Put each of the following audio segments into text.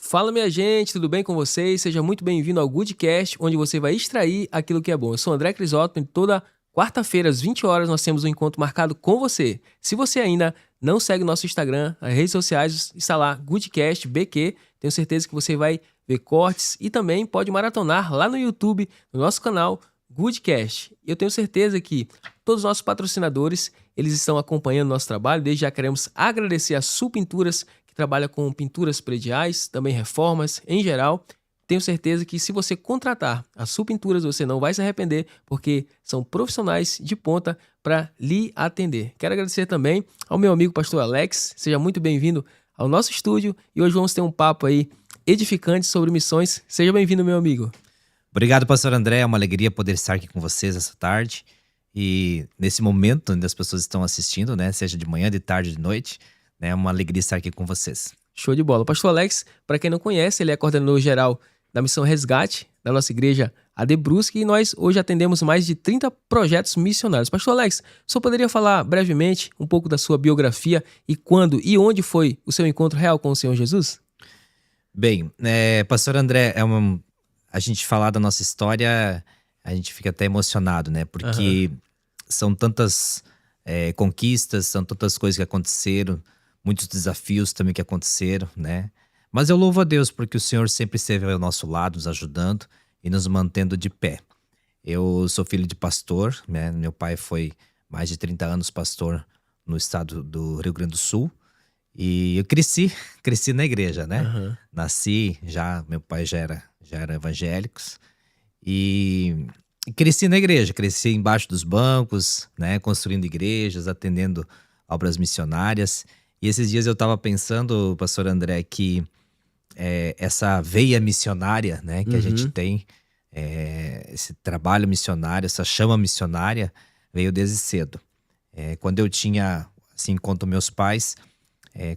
Fala, minha gente, tudo bem com vocês? Seja muito bem-vindo ao Goodcast, onde você vai extrair aquilo que é bom. Eu sou o André Crisóstomo e toda quarta-feira, às 20 horas, nós temos um encontro marcado com você. Se você ainda não segue nosso Instagram, as redes sociais, está lá, Goodcast BQ. Tenho certeza que você vai ver cortes e também pode maratonar lá no YouTube, no nosso canal Goodcast. Eu tenho certeza que todos os nossos patrocinadores, eles estão acompanhando nosso trabalho. Desde já queremos agradecer a Sul Pinturas, trabalha com pinturas prediais, também reformas em geral. Tenho certeza que se você contratar a Sul Pinturas, você não vai se arrepender, porque são profissionais de ponta para lhe atender. Quero agradecer também ao meu amigo pastor Alex. Seja muito bem-vindo ao nosso estúdio e hoje vamos ter um papo aí edificante sobre missões. Seja bem-vindo, meu amigo. Obrigado, pastor André. É uma alegria poder estar aqui com vocês essa tarde. E nesse momento onde as pessoas estão assistindo, né, seja de manhã, de tarde, de noite, é uma alegria estar aqui com vocês. Show de bola. O pastor Alex, para quem não conhece, ele é coordenador geral da Missão Resgate, da nossa igreja AD Brusque, e nós hoje atendemos mais de 30 projetos missionários. Pastor Alex, o senhor poderia falar brevemente um pouco da sua biografia e quando e onde foi o seu encontro real com o Senhor Jesus? Bem, pastor André, a gente falar da nossa história, a gente fica até emocionado, né? Porque são tantas conquistas, são tantas coisas que aconteceram, muitos desafios também que aconteceram, né? Mas eu louvo a Deus porque o Senhor sempre esteve ao nosso lado, nos ajudando e nos mantendo de pé. Eu sou filho de pastor, né? Meu pai foi mais de 30 anos pastor no estado do Rio Grande do Sul. E eu cresci na igreja, né? Nasci, meu pai já era evangélico. E cresci na igreja, cresci embaixo dos bancos, né? Construindo igrejas, atendendo obras missionárias. E esses dias eu estava pensando, pastor André, que essa veia missionária, né, que a gente tem, esse trabalho missionário, essa chama missionária, veio desde cedo. Quando eu tinha, assim, quanto meus pais,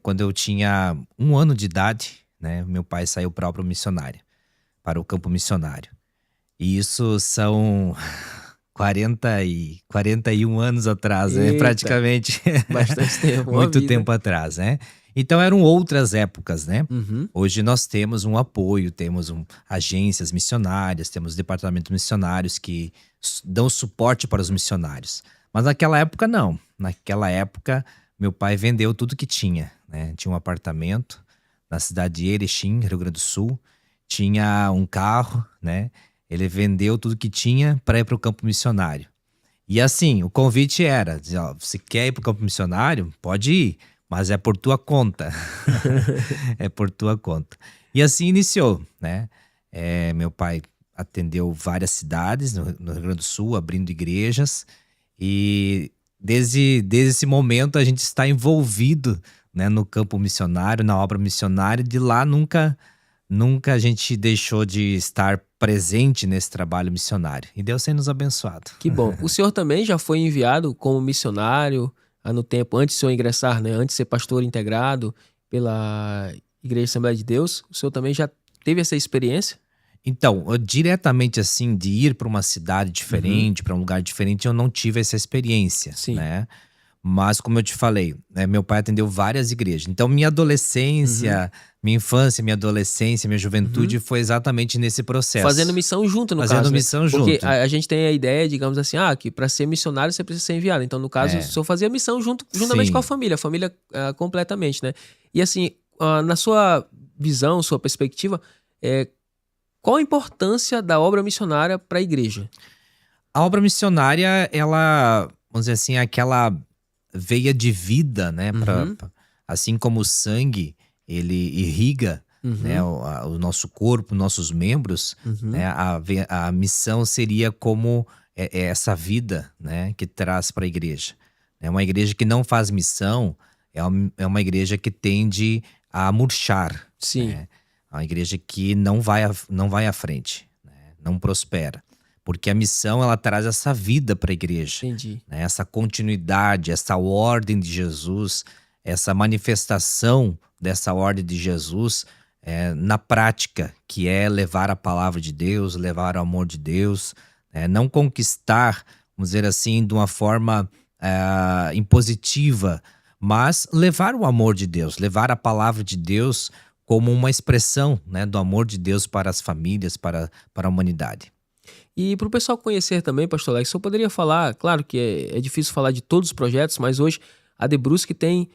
quando eu tinha 1 ano de idade, né, meu pai saiu para a obra missionária, para o campo missionário. E isso são 41 anos atrás, né? Praticamente. Bastante tempo. Muito tempo atrás, né? Então eram outras épocas, né? Hoje nós temos um apoio, temos agências missionárias, temos departamentos missionários que dão suporte para os missionários. Mas naquela época não. Naquela época meu pai vendeu tudo que tinha, né? Tinha um apartamento na cidade de Erechim, Rio Grande do Sul. Tinha um carro, né? Ele vendeu tudo que tinha para ir para o campo missionário. E assim, o convite era, dizer, ó, você quer ir para o campo missionário? Pode ir, mas é por tua conta. É por tua conta. E assim iniciou, né? Meu pai atendeu várias cidades no Rio Grande do Sul, abrindo igrejas. E desde esse momento a gente está envolvido, né, no campo missionário, na obra missionária. De lá nunca a gente deixou de estar presente nesse trabalho missionário. E Deus tem nos abençoado. Que bom. O senhor também já foi enviado como missionário no tempo, antes do senhor ingressar, né? Antes de ser pastor integrado pela Igreja Assembleia de Deus. O senhor também já teve essa experiência? Então, diretamente assim, de ir para uma cidade diferente, para um lugar diferente, eu não tive essa experiência, né? Mas, como eu te falei, né, meu pai atendeu várias igrejas. Então, minha adolescência, minha infância, minha adolescência, minha juventude foi exatamente nesse processo. Fazendo missão junto, no caso. Fazendo missão junto. Porque a gente tem a ideia, digamos assim, que para ser missionário você precisa ser enviado. Então, no caso, o senhor fazia missão juntamente com a família completamente, né? E assim, na sua visão, sua perspectiva, qual a importância da obra missionária para a igreja? A obra missionária, ela, vamos dizer assim, aquela veia de vida, né? Assim como o sangue, ele irriga, né, o nosso corpo, nossos membros, né? A missão seria como essa vida, né, que traz para a igreja. É uma igreja que não faz missão, é uma igreja que tende a murchar. Sim. Né? É uma igreja que não vai à frente, né? Não prospera. Porque a missão, ela traz essa vida para a igreja. Entendi. Né? Essa continuidade, essa ordem de Jesus, essa manifestação dessa ordem de Jesus na prática, que é levar a palavra de Deus, levar o amor de Deus, não conquistar, vamos dizer assim, de uma forma impositiva, mas levar o amor de Deus, levar a palavra de Deus como uma expressão, né, do amor de Deus para as famílias, para a humanidade. E para o pessoal conhecer também, pastor Alex, eu poderia falar, claro que é difícil falar de todos os projetos, mas hoje a The Brusque tem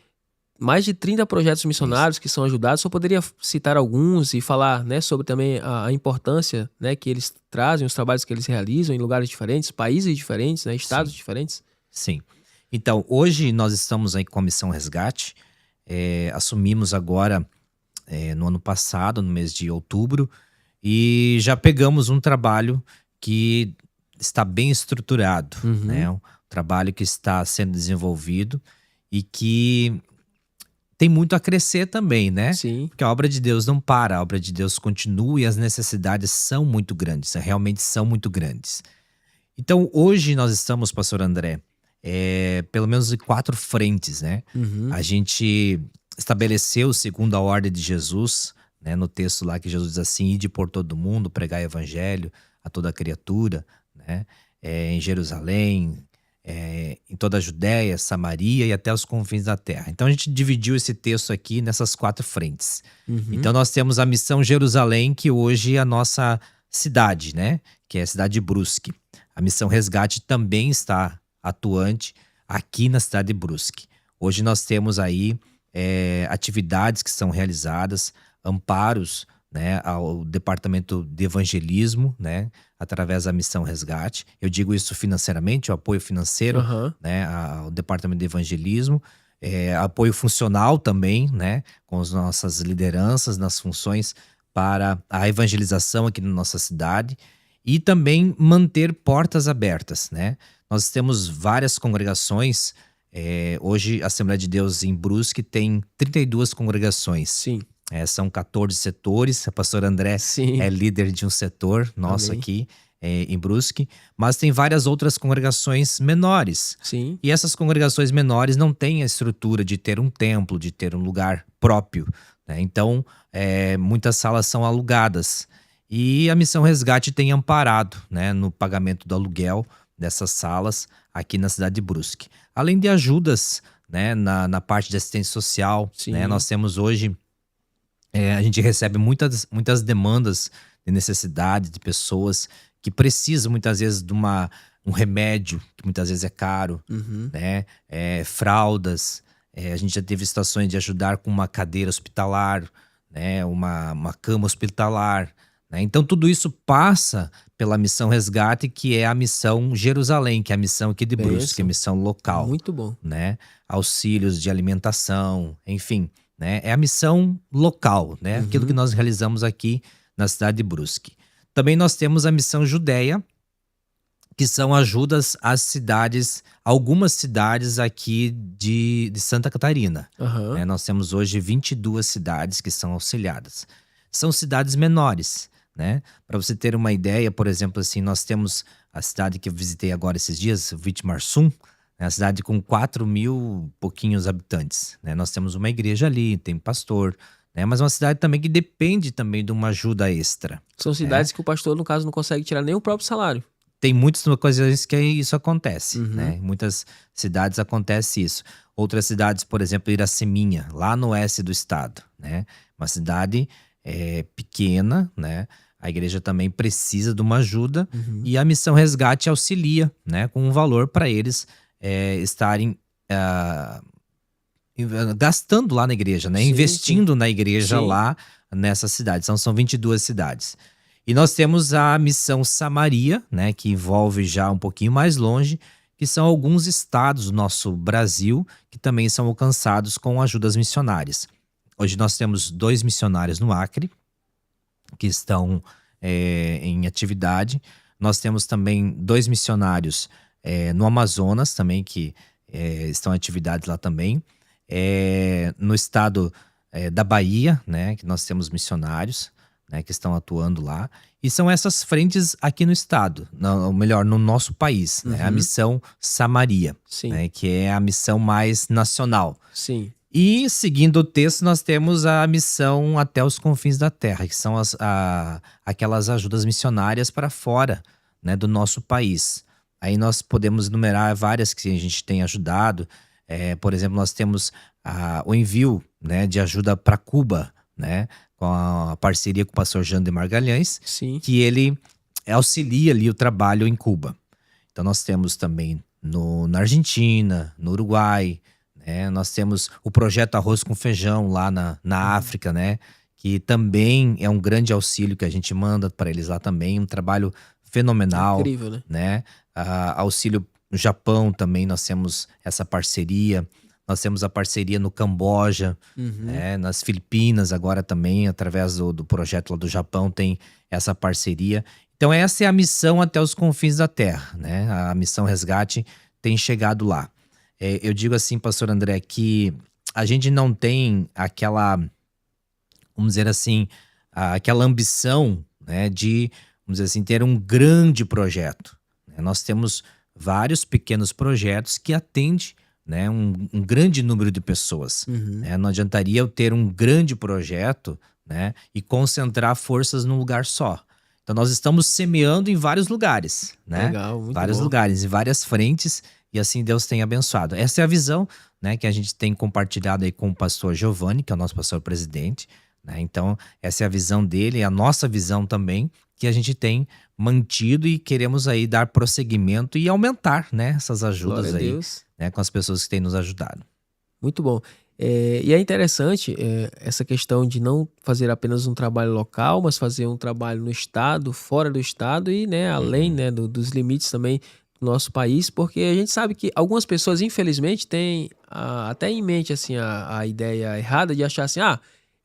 mais de 30 projetos missionários que são ajudados. Eu poderia citar alguns e falar, né, sobre também a importância, né, que eles trazem, os trabalhos que eles realizam em lugares diferentes, países diferentes, né, estados diferentes? Sim. Então, hoje nós estamos aí com a Missão Resgate. Assumimos agora, no ano passado, no mês de outubro, e já pegamos um trabalho que está bem estruturado, né? Um trabalho que está sendo desenvolvido e que tem muito a crescer também, né? Sim. Porque a obra de Deus não para, a obra de Deus continua e as necessidades são muito grandes, realmente são muito grandes. Então, hoje nós estamos, pastor André, pelo menos em 4 frentes, né? A gente estabeleceu, segundo a ordem de Jesus, né, no texto lá que Jesus diz assim: ide por todo mundo, pregar o evangelho a toda criatura, né? Em Jerusalém, em toda a Judéia, Samaria e até os confins da terra. Então a gente dividiu esse texto aqui nessas 4 frentes. Então nós temos a missão Jerusalém, que hoje é a nossa cidade, né? Que é a cidade de Brusque. A missão Resgate também está atuante aqui na cidade de Brusque. Hoje nós temos aí atividades que são realizadas, amparos, né, ao departamento de evangelismo, né, através da missão Resgate. Eu digo isso financeiramente, o apoio financeiro, né, ao departamento de evangelismo, apoio funcional também, né, com as nossas lideranças nas funções para a evangelização aqui na nossa cidade, e também manter portas abertas, né. Nós temos várias congregações. Hoje a Assembleia de Deus em Brusque tem 32 congregações. Sim. São 14 setores. A pastora André é líder de um setor nosso aqui em Brusque. Mas tem várias outras congregações menores. Sim. E essas congregações menores não têm a estrutura de ter um templo, de ter um lugar próprio, né? Então, muitas salas são alugadas. E a Missão Resgate tem amparado, né, no pagamento do aluguel dessas salas aqui na cidade de Brusque. Além de ajudas, né, na parte de assistência social, né, nós temos hoje, a gente recebe muitas demandas de necessidade de pessoas que precisam muitas vezes de um remédio, que muitas vezes é caro, né, fraldas. A gente já teve situações de ajudar com uma cadeira hospitalar, né, uma cama hospitalar, né? Então tudo isso passa pela Missão Resgate, que é a Missão Jerusalém, que é a missão aqui de Brusque, que é a missão local. Muito bom. Né? Auxílios de alimentação, enfim, né? É a missão local, né? Aquilo que nós realizamos aqui na cidade de Brusque. Também nós temos a Missão Judéia, que são ajudas às cidades, algumas cidades aqui de Santa Catarina. Né? Nós temos hoje 22 cidades que são auxiliadas. São cidades menores, né? Para você ter uma ideia, por exemplo, assim, nós temos a cidade que eu visitei agora esses dias, Vitimarsum, né? A cidade com 4.000 pouquinhos habitantes, né? Nós temos uma igreja ali, tem pastor, né? Mas uma cidade também que depende também de uma ajuda extra. São cidades que o pastor, no caso, não consegue tirar nem o próprio salário. Tem muitas ocasiões que isso acontece, né? Em muitas cidades acontece isso. Outras cidades, por exemplo, Iraceminha, lá no oeste do estado, né? Uma cidade pequena, né? A igreja também precisa de uma ajuda e a Missão Resgate auxilia, né? Com um valor para eles estarem gastando lá na igreja, né? Investindo na igreja lá nessa cidade. São 22 cidades. E nós temos a Missão Samaria, né? Que envolve já um pouquinho mais longe, que são alguns estados do nosso Brasil que também são alcançados com ajudas missionárias. Hoje nós temos 2 missionários no Acre, que estão em atividade. Nós temos também 2 missionários no Amazonas também, que estão em atividade lá também. No estado da Bahia, né, que nós temos missionários, né, que estão atuando lá. E são essas frentes aqui no estado, ou melhor, no nosso país. Né, a Missão Samaria, né, que é a missão mais nacional. Sim. E, seguindo o texto, nós temos a missão até os confins da terra, que são aquelas ajudas missionárias para fora, né, do nosso país. Aí nós podemos enumerar várias que a gente tem ajudado. Por exemplo, nós temos o envio, né, de ajuda para Cuba, né? Com a parceria com o pastor Jean de Margalhães, Sim. que ele auxilia ali o trabalho em Cuba. Então nós temos também na Argentina, no Uruguai, né? Nós temos o projeto Arroz com Feijão lá na África, né? Que também é um grande auxílio que a gente manda para eles lá também, um trabalho fenomenal, Incrível, né? né? Auxílio no Japão também nós temos essa parceria. Nós temos a parceria no Camboja, né? Nas Filipinas agora também, através do projeto lá do Japão, tem essa parceria. Então essa é a missão até os confins da terra, né? A missão Resgate tem chegado lá. Eu digo assim, pastor André, que a gente não tem aquela, vamos dizer assim, aquela ambição, né, de, vamos dizer assim, ter um grande projeto, né? Nós temos vários pequenos projetos que atendem, né, um grande número de pessoas, né? Não adiantaria eu ter um grande projeto, né, e concentrar forças num lugar só. Então nós estamos semeando em vários lugares, né? Legal, muito Vários bom. lugares, em várias frentes, e assim Deus tem abençoado. Essa é a visão, né, que a gente tem compartilhado aí com o pastor Giovanni, que é o nosso pastor presidente, né? Então essa é a visão dele, a nossa visão também, que a gente tem mantido e queremos aí dar prosseguimento e aumentar, né, essas ajudas Glória a aí, Deus. né, com as pessoas que têm nos ajudado. Muito bom. E é interessante essa questão de não fazer apenas um trabalho local, mas fazer um trabalho no estado, fora do estado e, né, além, né, dos limites também do nosso país, porque a gente sabe que algumas pessoas, infelizmente, têm até em mente assim, a ideia errada de achar assim,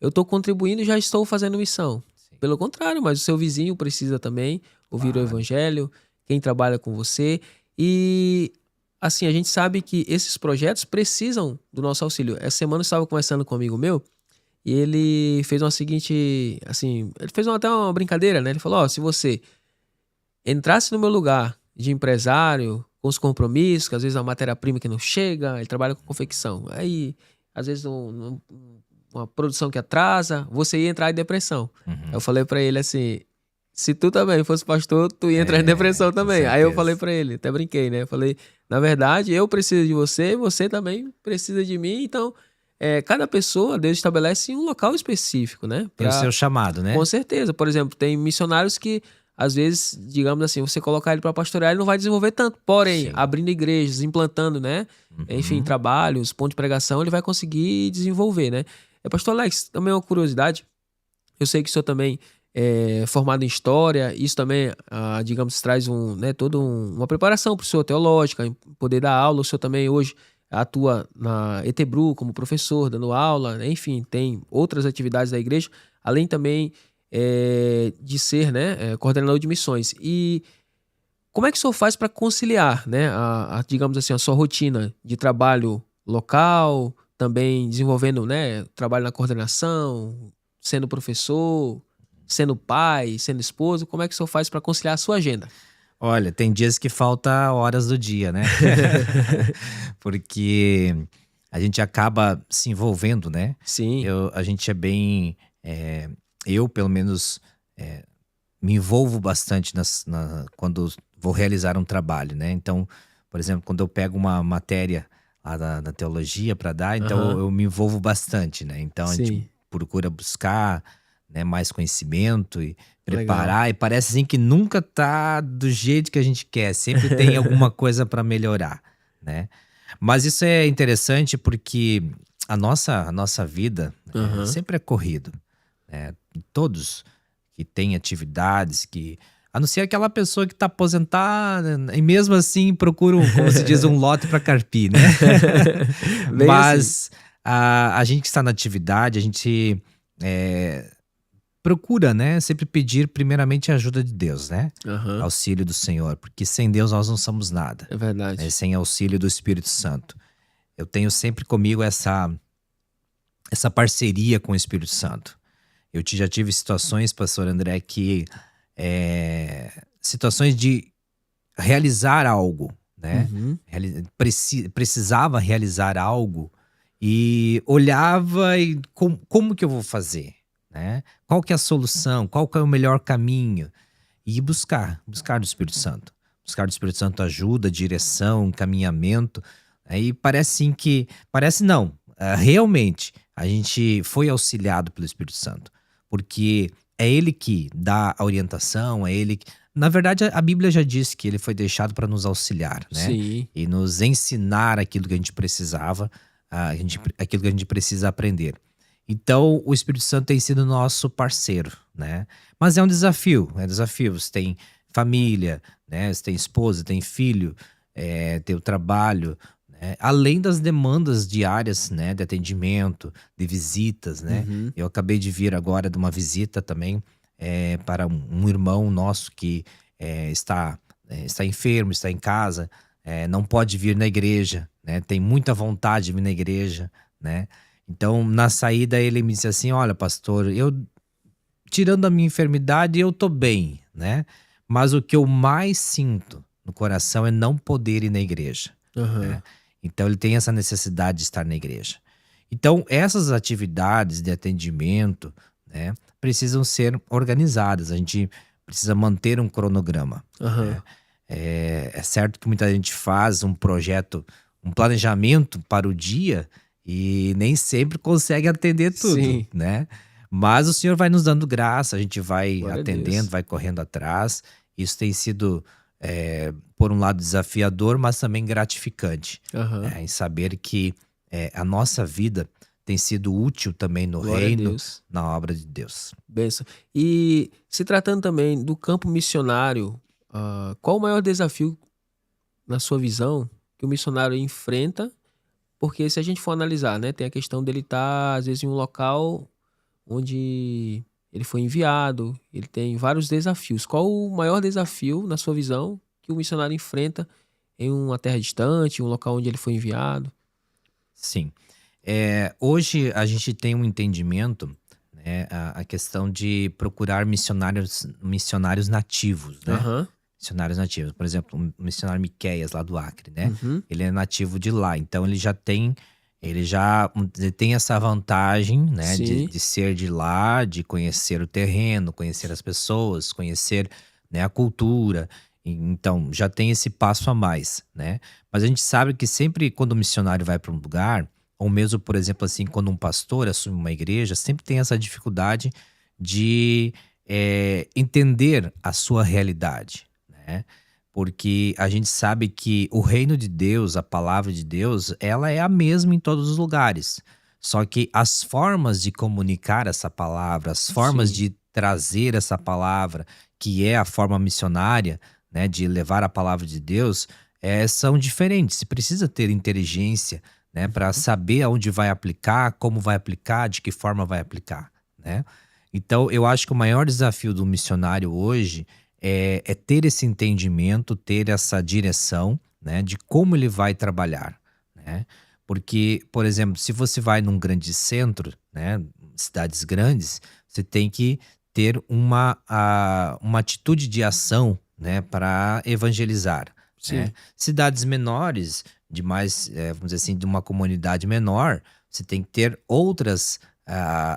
eu estou contribuindo e já estou fazendo missão. Pelo contrário, mas o seu vizinho precisa também ouvir o evangelho, quem trabalha com você. E assim, a gente sabe que esses projetos precisam do nosso auxílio. Essa semana eu estava conversando com um amigo meu e ele fez uma seguinte, assim, ele fez até uma brincadeira, né? Ele falou, se você entrasse no meu lugar de empresário, com os compromissos, que às vezes a matéria-prima que não chega, ele trabalha com confecção. Aí, às vezes, uma produção que atrasa, você ia entrar em depressão. Eu falei pra ele assim, se tu também fosse pastor, tu ia entrar em depressão também. Aí eu falei pra ele, até brinquei, né? Eu falei, na verdade, eu preciso de você, você também precisa de mim, então cada pessoa, Deus estabelece um local específico, né? Tem o seu chamado, né? Com certeza. Por exemplo, tem missionários que, às vezes, digamos assim, você colocar ele para pastorear, ele não vai desenvolver tanto. Porém, Sim. abrindo igrejas, implantando, né? Enfim, trabalhos, ponto de pregação, ele vai conseguir desenvolver, né? Pastor Alex, também uma curiosidade. Eu sei que o senhor também é formado em história. Isso também, digamos, traz toda uma preparação para o senhor teológica, em poder dar aula. O senhor também hoje atua na ETBRU como professor, dando aula, né? Enfim, tem outras atividades da igreja, além também de ser, né, coordenador de missões. E como é que o senhor faz para conciliar, né, digamos assim, a sua rotina de trabalho local, também desenvolvendo, né, trabalho na coordenação, sendo professor, sendo pai, sendo esposo? Como é que o senhor faz para conciliar a sua agenda? Olha, tem dias que falta horas do dia, né? Porque a gente acaba se envolvendo, né? Sim. A gente é bem... eu, pelo menos, me envolvo bastante quando vou realizar um trabalho, né? Então, por exemplo, quando eu pego uma matéria lá da teologia para dar, então eu me envolvo bastante, né? Então a gente procura buscar, né, mais conhecimento e preparar. Legal. E parece assim que nunca tá do jeito que a gente quer. Sempre tem alguma coisa para melhorar, né? Mas isso é interessante porque a nossa vida sempre é corrido, né? Todos que têm atividades, a não ser aquela pessoa que está aposentada e mesmo assim procura, como se diz, um lote para carpir, né? Mas assim, a gente que está na atividade, a gente procura, né, sempre pedir primeiramente a ajuda de Deus, né? Auxílio do Senhor, porque sem Deus nós não somos nada. É verdade. Né? Sem auxílio do Espírito Santo. Eu tenho sempre comigo essa parceria com o Espírito Santo. Eu já tive situações, pastor André, que situações de realizar algo, né? Precisava realizar algo e olhava e como que eu vou fazer, né? Qual que é a solução? Qual que é o melhor caminho? E buscar do Espírito Santo. Buscar do Espírito Santo ajuda, direção, encaminhamento. Aí parece não, realmente, a gente foi auxiliado pelo Espírito Santo, porque é ele que dá a orientação, é ele que... Na verdade, a Bíblia já diz que ele foi deixado para nos auxiliar, né? Sim. E nos ensinar aquilo que a gente precisava, aquilo que a gente precisa aprender. Então, o Espírito Santo tem sido nosso parceiro, né? Mas é um desafio, Você tem família, né? Você tem esposa, tem filho, tem o trabalho, né? Além das demandas diárias, né? De atendimento, de visitas, né? Uhum. Eu acabei de vir agora de uma visita também para um irmão nosso que está enfermo, está em casa, não pode vir na igreja, né? Tem muita vontade de vir na igreja, né? Então, na saída, ele me disse assim: olha, pastor, tirando a minha enfermidade, eu tô bem, né? Mas o que eu mais sinto no coração é não poder ir na igreja, Aham. né? Então, ele tem essa necessidade de estar na igreja. Então, essas atividades de atendimento, né, precisam ser organizadas. A gente precisa manter um cronograma, Aham. né? É certo que muita gente faz um projeto, um planejamento para o dia e nem sempre consegue atender tudo, Sim. né? Mas o Senhor vai nos dando graça, a gente vai Glória a atendendo, Deus. vai correndo atrás. Isso tem sido, por um lado, desafiador, mas também gratificante, Aham. né? Em saber que a nossa vida tem sido útil também no Glória a reino, Deus. na obra de Deus. Benção. E se tratando também do campo missionário, qual o maior desafio, na sua visão, que o missionário enfrenta? Porque se a gente for analisar, né, tem a questão dele estar, às vezes, em um local onde ele foi enviado, ele tem vários desafios. Qual o maior desafio, na sua visão, que o missionário enfrenta em uma terra distante, um local onde ele foi enviado? Sim. Hoje a gente tem um entendimento, né, a questão de procurar missionários nativos, né? Aham. Missionários nativos. Por exemplo, o missionário Miqueias, lá do Acre, né? Uhum. Ele é nativo de lá, então ele tem essa vantagem, né, Sim. de ser de lá, de conhecer o terreno, conhecer as pessoas, conhecer, né, a cultura. Então, já tem esse passo a mais, né? Mas a gente sabe que sempre quando o missionário vai para um lugar, ou mesmo, por exemplo, assim, quando um pastor assume uma igreja, sempre tem essa dificuldade de entender a sua realidade, né? Porque a gente sabe que o reino de Deus, a palavra de Deus, ela é a mesma em todos os lugares. Só que as formas de comunicar essa palavra, as formas Sim. de trazer essa palavra, que é a forma missionária, né, de levar a palavra de Deus, são diferentes. Você precisa ter inteligência, né, para saber aonde vai aplicar, como vai aplicar, de que forma vai aplicar, né? Então, eu acho que o maior desafio do missionário hoje é ter esse entendimento, ter essa direção, né, de como ele vai trabalhar, né? Porque, por exemplo, se você vai num grande centro, né, cidades grandes, você tem que ter uma atitude de ação, né, para evangelizar, né? Sim. Cidades menores, de mais, vamos dizer assim, de uma comunidade menor, você tem que ter outras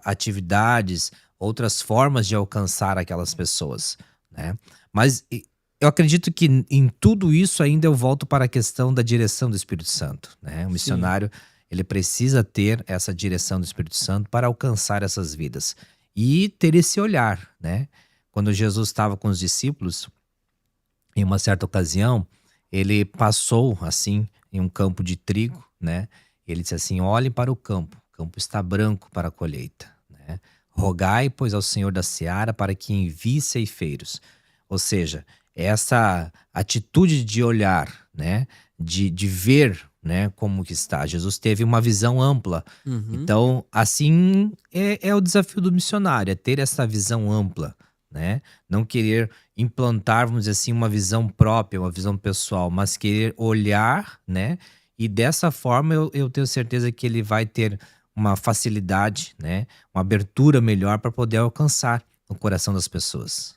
atividades, outras formas de alcançar aquelas pessoas, né? Mas eu acredito que em tudo isso ainda eu volto para a questão da direção do Espírito Santo, né? O Sim. missionário, ele precisa ter essa direção do Espírito Santo para alcançar essas vidas e ter esse olhar, né? Quando Jesus estava com os discípulos, em uma certa ocasião, ele passou assim em um campo de trigo, né? Ele disse assim: olhem para o campo está branco para a colheita, né? Rogai, pois, ao Senhor da seara para que envie ceifeiros. Ou seja, essa atitude de olhar, né, de ver, né, como que está. Jesus teve uma visão ampla. Uhum. Então, assim, é o desafio do missionário, é ter essa visão ampla, né? Não querer implantar, vamos dizer assim, uma visão própria, uma visão pessoal, mas querer olhar, né? E dessa forma eu tenho certeza que ele vai ter uma facilidade, né? Uma abertura melhor para poder alcançar o coração das pessoas.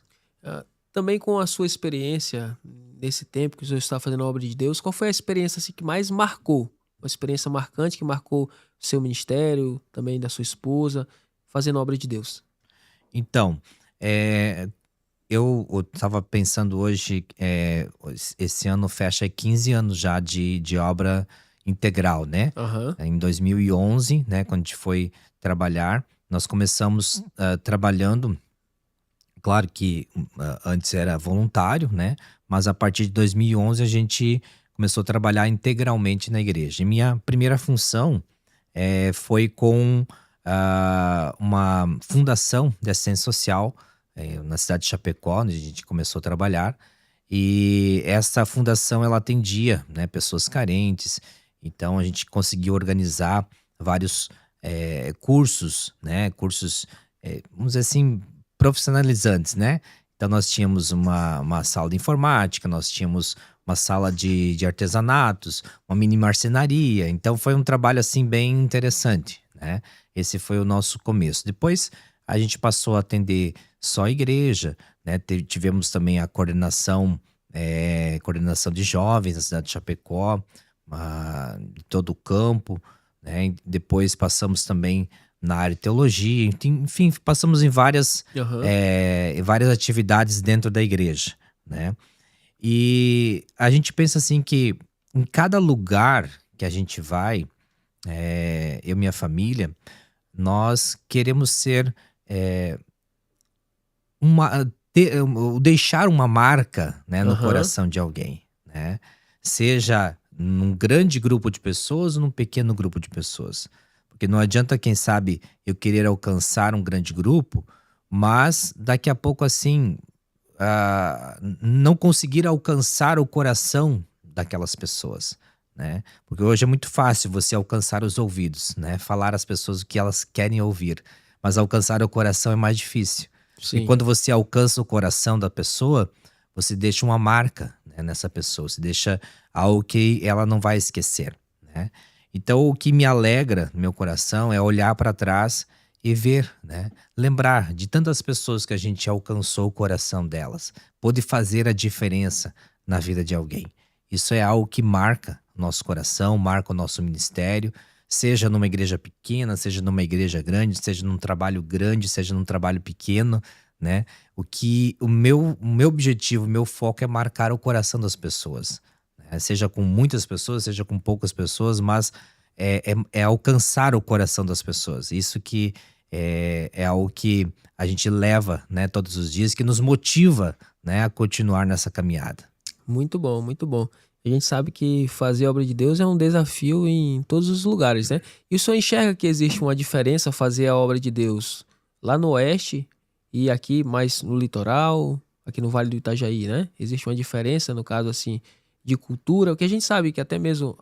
Também com a sua experiência nesse tempo que o senhor está fazendo a obra de Deus, qual foi a experiência assim, que mais marcou? Uma experiência marcante que marcou o seu ministério, também da sua esposa, fazendo a obra de Deus? Então, eu estava pensando hoje, esse ano fecha 15 anos já de obra integral, né? Aham. Em 2011, né, quando a gente foi trabalhar. Nós começamos trabalhando, claro que antes era voluntário, né? Mas a partir de 2011 a gente começou a trabalhar integralmente na igreja. E minha primeira função foi com uma fundação de assistência social na cidade de Chapecó, onde a gente começou a trabalhar. E essa fundação ela atendia, né, pessoas carentes. Então a gente conseguiu organizar vários cursos, né, vamos dizer assim, profissionalizantes, né? Então nós tínhamos uma sala de informática, nós tínhamos uma sala de artesanatos, uma mini marcenaria. Então foi um trabalho assim bem interessante, né? Esse foi o nosso começo. Depois a gente passou a atender só a igreja, né? Tivemos também a coordenação de jovens na cidade de Chapecó, de todo o campo, né? E depois passamos também na área de teologia, enfim, passamos em várias atividades dentro da igreja, né? E a gente pensa assim que em cada lugar que a gente vai, eu e minha família, nós queremos ser deixar uma marca, né, no coração de alguém, né? Seja num grande grupo de pessoas ou num pequeno grupo de pessoas. Porque não adianta, quem sabe, eu querer alcançar um grande grupo, mas daqui a pouco assim não conseguir alcançar o coração daquelas pessoas, né? Porque hoje é muito fácil você alcançar os ouvidos, né? Falar às pessoas o que elas querem ouvir, mas alcançar o coração é mais difícil. Sim. E quando você alcança o coração da pessoa, você deixa uma marca, né, nessa pessoa, você deixa algo que ela não vai esquecer, né? Então o que me alegra no meu coração é olhar para trás e ver, né? Lembrar de tantas pessoas que a gente alcançou o coração delas, pôde fazer a diferença na vida de alguém. Isso é algo que marca o nosso coração, marca o nosso ministério, seja numa igreja pequena, seja numa igreja grande, seja num trabalho grande, seja num trabalho pequeno, né? O meu objetivo, o meu foco é marcar o coração das pessoas, né? Seja com muitas pessoas, seja com poucas pessoas, mas é alcançar o coração das pessoas. Isso que é algo que a gente leva, né, todos os dias, que nos motiva, né, a continuar nessa caminhada. Muito bom, muito bom. A gente sabe que fazer a obra de Deus é um desafio em todos os lugares, né? E o senhor enxerga que existe uma diferença fazer a obra de Deus lá no oeste e aqui mais no litoral, aqui no Vale do Itajaí, né? Existe uma diferença, no caso, assim, de cultura, porque a gente sabe que até mesmo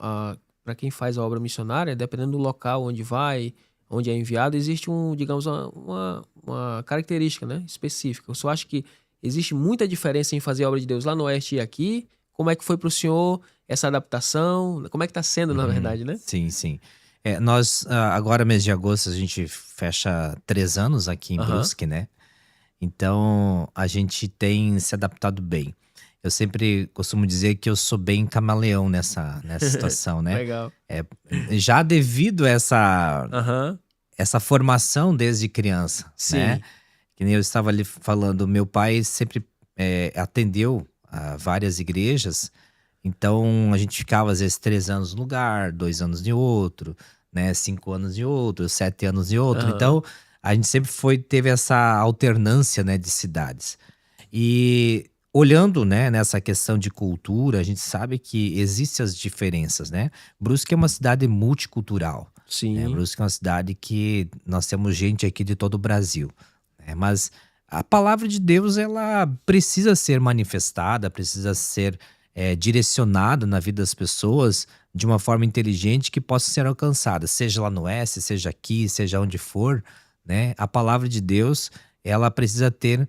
para quem faz a obra missionária, dependendo do local onde vai, onde é enviado, existe digamos, uma característica, né, específica. O senhor acha que existe muita diferença em fazer a obra de Deus lá no oeste e aqui? Como é que foi para o senhor essa adaptação? Como é que está sendo, na verdade, né? Sim, sim. Nós, agora mês de agosto, a gente fecha 3 anos aqui em Brusque, né? Então, a gente tem se adaptado bem. Eu sempre costumo dizer que eu sou bem camaleão nessa situação, né? Legal. Já devido a essa formação desde criança, Sim. né? Que nem eu estava ali falando, meu pai sempre atendeu a várias igrejas, então a gente ficava às vezes 3 anos num lugar, 2 anos em outro, né? 5 anos em outro, 7 anos em outro. Então a gente sempre teve essa alternância, né, de cidades. E olhando, né, nessa questão de cultura, a gente sabe que existem as diferenças, né? Brusque é uma cidade multicultural. Sim. Brusque é uma cidade que nós temos gente aqui de todo o Brasil, né? Mas a palavra de Deus, ela precisa ser manifestada, precisa ser direcionada na vida das pessoas de uma forma inteligente que possa ser alcançada, seja lá no oeste, seja aqui, seja onde for, né? A palavra de Deus, ela precisa ter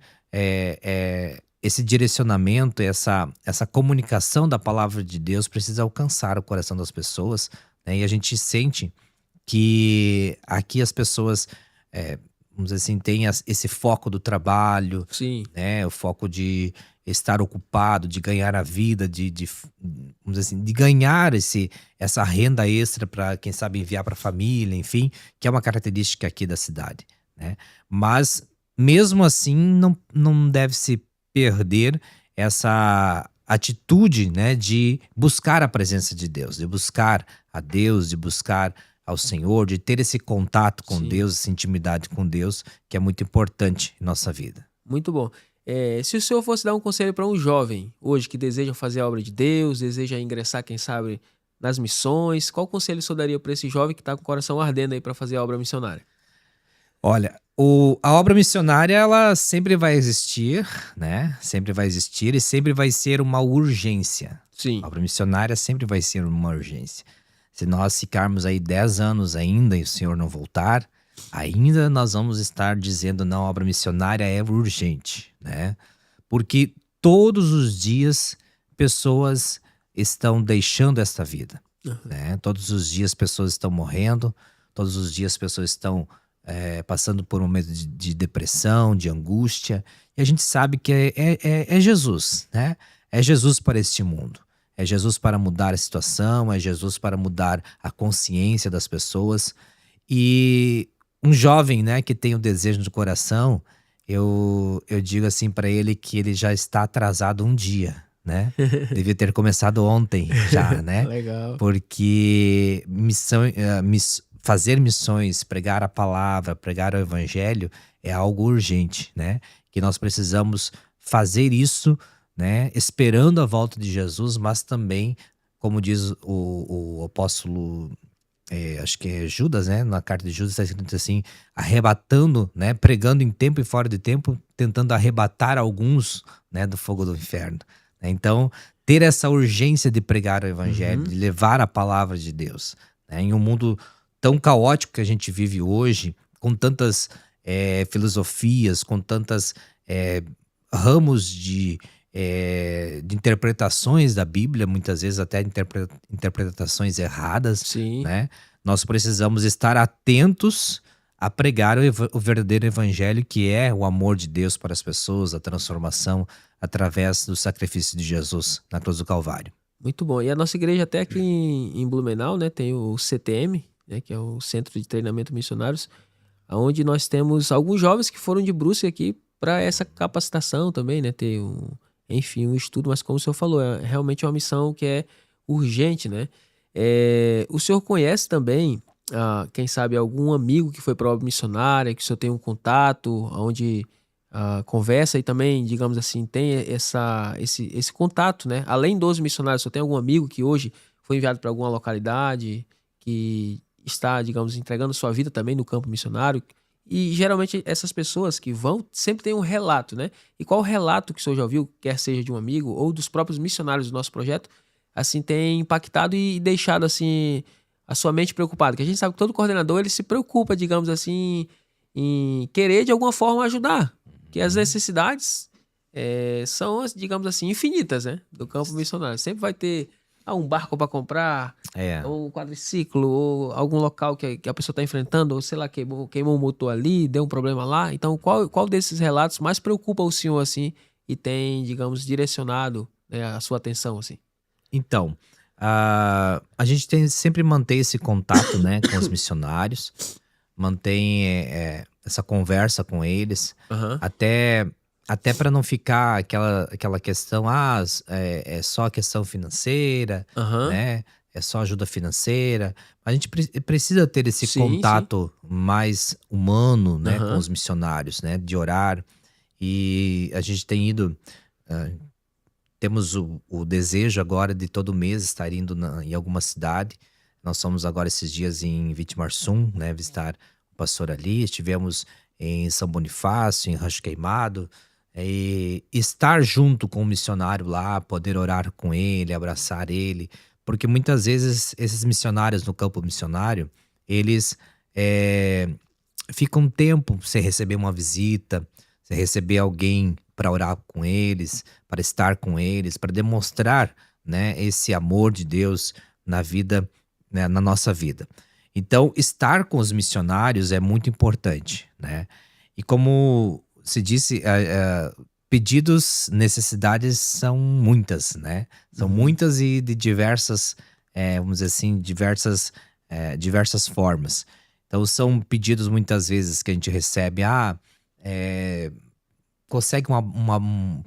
esse direcionamento, essa comunicação da palavra de Deus precisa alcançar o coração das pessoas, né? E a gente sente que aqui as pessoas, vamos dizer assim, têm esse foco do trabalho, Sim. né? O foco de estar ocupado, de ganhar a vida, vamos dizer assim, de ganhar essa renda extra para, quem sabe, enviar para a família, enfim, que é uma característica aqui da cidade, né? Mas mesmo assim não deve se perder essa atitude, né, de buscar a presença de Deus, de buscar a Deus, de buscar ao Senhor, de ter esse contato com Sim. Deus, essa intimidade com Deus, que é muito importante em nossa vida. Muito bom. Se o senhor fosse dar um conselho para um jovem hoje que deseja fazer a obra de Deus, deseja ingressar, quem sabe, nas missões, qual conselho o senhor daria para esse jovem que está com o coração ardendo aí para fazer a obra missionária? Olha, a obra missionária, ela sempre vai existir, né? Sempre vai existir e sempre vai ser uma urgência. Sim. A obra missionária sempre vai ser uma urgência. Se nós ficarmos aí 10 anos ainda e o Senhor não voltar, ainda nós vamos estar dizendo, não, a obra missionária é urgente, né? Porque todos os dias pessoas estão deixando esta vida, né? Todos os dias pessoas estão morrendo, todos os dias pessoas estão passando por um momento de depressão, de angústia, e a gente sabe que é Jesus, né? É Jesus para este mundo. É Jesus para mudar a situação, é Jesus para mudar a consciência das pessoas. E um jovem, né, que tem o desejo do coração, eu digo assim para ele que ele já está atrasado um dia, né? Devia ter começado ontem já, né? Legal. Porque fazer missões, pregar a palavra, pregar o evangelho é algo urgente, né? Que nós precisamos fazer isso, né? Esperando a volta de Jesus, mas também, como diz o apóstolo, acho que é Judas, né? Na carta de Judas está escrito assim, arrebatando, né? Pregando em tempo e fora de tempo, tentando arrebatar alguns, né? Do fogo do inferno. Então, ter essa urgência de pregar o evangelho, de levar a palavra de Deus, né? Em um mundo tão caótico que a gente vive hoje, com tantas filosofias, com tantas ramos de interpretações da Bíblia, muitas vezes até interpretações erradas, Sim. né? Nós precisamos estar atentos a pregar o verdadeiro evangelho, que é o amor de Deus para as pessoas, a transformação através do sacrifício de Jesus na cruz do Calvário. Muito bom. E a nossa igreja até aqui em Blumenau, né, tem o CTM, né, que é o Centro de Treinamento Missionários, onde nós temos alguns jovens que foram de Brusque aqui para essa capacitação também, né, ter um estudo, mas como o senhor falou, é realmente uma missão que é urgente, né? O senhor conhece também, quem sabe, algum amigo que foi para a obra missionária, que o senhor tem um contato, onde conversa e também, digamos assim, tem esse contato, né? Além dos missionários, o senhor tem algum amigo que hoje foi enviado para alguma localidade, que está, digamos, entregando sua vida também no campo missionário? E geralmente essas pessoas que vão sempre tem um relato, né? E qual relato que o senhor já ouviu, quer seja de um amigo ou dos próprios missionários do nosso projeto, assim, tem impactado e deixado, assim, a sua mente preocupada? Porque a gente sabe que todo coordenador, ele se preocupa, digamos assim, em querer de alguma forma ajudar. Que as necessidades são, digamos assim, infinitas, né? Do campo missionário. Sempre vai ter um barco para comprar, ou um quadriciclo, ou algum local que a pessoa está enfrentando, ou sei lá, queimou o motor ali, deu um problema lá. Então, qual desses relatos mais preocupa o senhor, assim, e tem, digamos, direcionado, né, a sua atenção, assim? Então, a gente tem sempre manter esse contato, né, com os missionários, mantém essa conversa com eles, até para não ficar aquela questão, é só questão financeira, né? É só ajuda financeira. A gente precisa ter esse contato mais humano, né, com os missionários, né? De orar. E a gente tem ido, temos o desejo agora de todo mês estar indo em alguma cidade. Nós fomos agora esses dias em Vitimarsum, né? Visitar o pastor ali. Estivemos em São Bonifácio, em Rancho Queimado. E estar junto com o missionário lá, poder orar com ele, abraçar ele, porque muitas vezes esses missionários no campo missionário, eles ficam um tempo sem receber uma visita, sem receber alguém para orar com eles, para estar com eles, para demonstrar, né, esse amor de Deus na vida, né, na nossa vida. Então, estar com os missionários é muito importante, né? E como se disse, pedidos, necessidades são muitas, né? São muitas e de diversas, vamos dizer assim, diversas formas. Então são pedidos muitas vezes que a gente recebe, consegue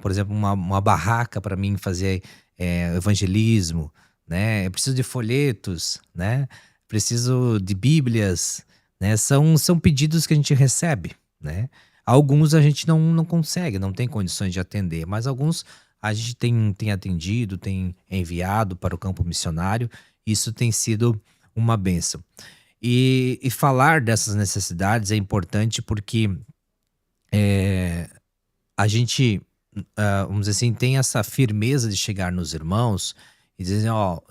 por exemplo, uma barraca para mim fazer evangelismo, né? Eu preciso de folhetos, né? preciso de bíblias, né? São pedidos que a gente recebe, né? Alguns a gente não consegue, não tem condições de atender, mas alguns a gente tem atendido, tem enviado para o campo missionário. Isso tem sido uma bênção. E falar dessas necessidades é importante porque a gente, vamos dizer assim, tem essa firmeza de chegar nos irmãos e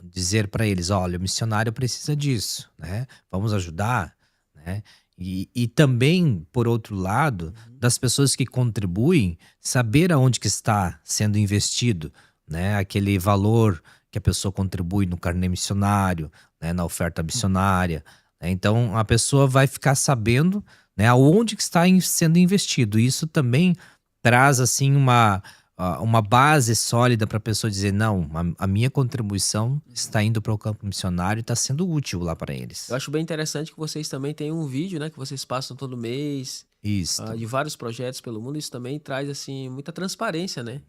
dizer para eles, olha, o missionário precisa disso, né? Vamos ajudar, né? E também, por outro lado, das pessoas que contribuem, saber aonde que está sendo investido, né? Aquele valor que a pessoa contribui no carnê missionário, né? Na oferta missionária, né? Então, a pessoa vai ficar sabendo, né? Aonde que está sendo investido. Isso também traz, assim, uma base sólida para a pessoa dizer, não, a minha contribuição está indo para o campo missionário e está sendo útil lá para eles. Eu acho bem interessante que vocês também têm um vídeo, né, que vocês passam todo mês, Isso. de vários projetos pelo mundo. Isso também traz, assim, muita transparência, né,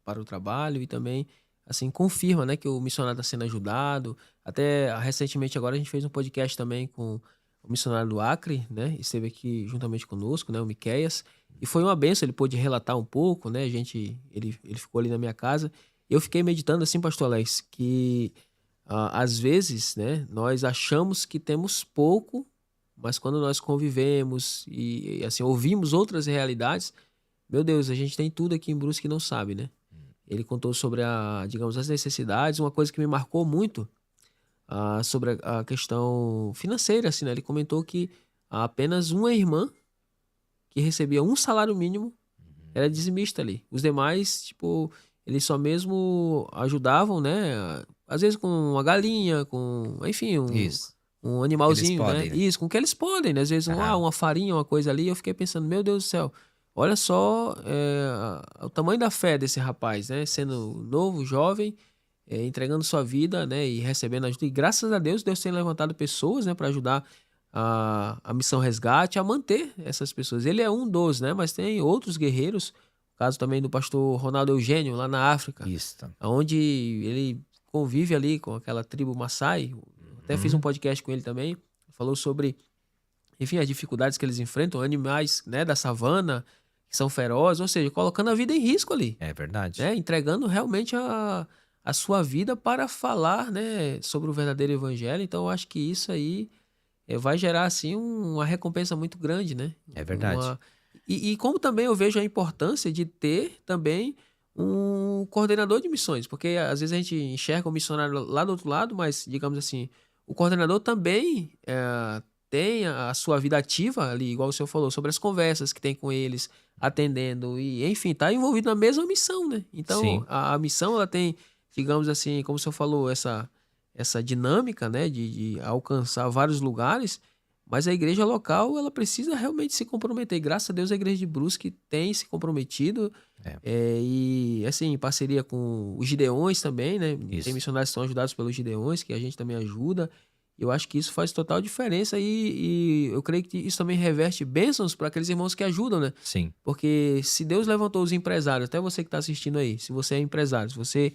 para o trabalho e também, assim, confirma, né, que o missionário está sendo ajudado. Até recentemente agora a gente fez um podcast também com o missionário do Acre, né, esteve aqui juntamente conosco, né, o Miqueias, e foi uma benção, ele pôde relatar um pouco, né, ele ficou ali na minha casa, e eu fiquei meditando assim, pastor Alex, que às vezes, né, nós achamos que temos pouco, mas quando nós convivemos e assim, ouvimos outras realidades, meu Deus, a gente tem tudo aqui em Brusque que não sabe, né? Ele contou sobre digamos, as necessidades, uma coisa que me marcou muito, sobre a questão financeira, assim, né? Ele comentou que apenas uma irmã que recebia um salário mínimo era dizimista ali. Os demais, tipo, eles só mesmo ajudavam, né? Às vezes com uma galinha, com, enfim, Isso. um animalzinho, Eles podem, né? né? Isso, com o que eles podem, né? Às vezes uma farinha, uma coisa ali. Eu fiquei pensando, meu Deus do céu, olha só o tamanho da fé desse rapaz, né? Sendo novo, jovem, entregando sua vida, né? E recebendo ajuda. E graças a Deus, Deus tem levantado pessoas, né? Para ajudar a Missão Resgate a manter essas pessoas. Ele é um dos, né? Mas tem outros guerreiros. O caso também do pastor Ronaldo Eugênio, lá na África. Isso. Onde ele convive ali com aquela tribo Maasai. Até fiz um podcast com ele também. Falou sobre, enfim, as dificuldades que eles enfrentam. Animais, né, da savana, que são ferozes. Ou seja, colocando a vida em risco ali. É verdade. Né, entregando realmente a sua vida para falar, né, sobre o verdadeiro evangelho. Então, eu acho que isso aí vai gerar, assim, uma recompensa muito grande, né? É verdade. E como também eu vejo a importância de ter também um coordenador de missões, porque às vezes a gente enxerga o missionário lá do outro lado, mas, digamos assim, o coordenador também tem a sua vida ativa ali, igual o senhor falou, sobre as conversas que tem com eles, atendendo, e enfim, está envolvido na mesma missão, né? Então, a missão, ela tem, digamos assim, como o senhor falou, essa dinâmica, né, de alcançar vários lugares, mas a igreja local, ela precisa realmente se comprometer. E graças a Deus a igreja de Brusque tem se comprometido, e assim, em parceria com os Gideões também, né? Isso. Tem missionários que estão ajudados pelos Gideões, que a gente também ajuda. Eu acho que isso faz total diferença e eu creio que isso também reverte bênçãos para aqueles irmãos que ajudam, né? Sim. Porque se Deus levantou os empresários, até você que está assistindo aí, se você é empresário, se você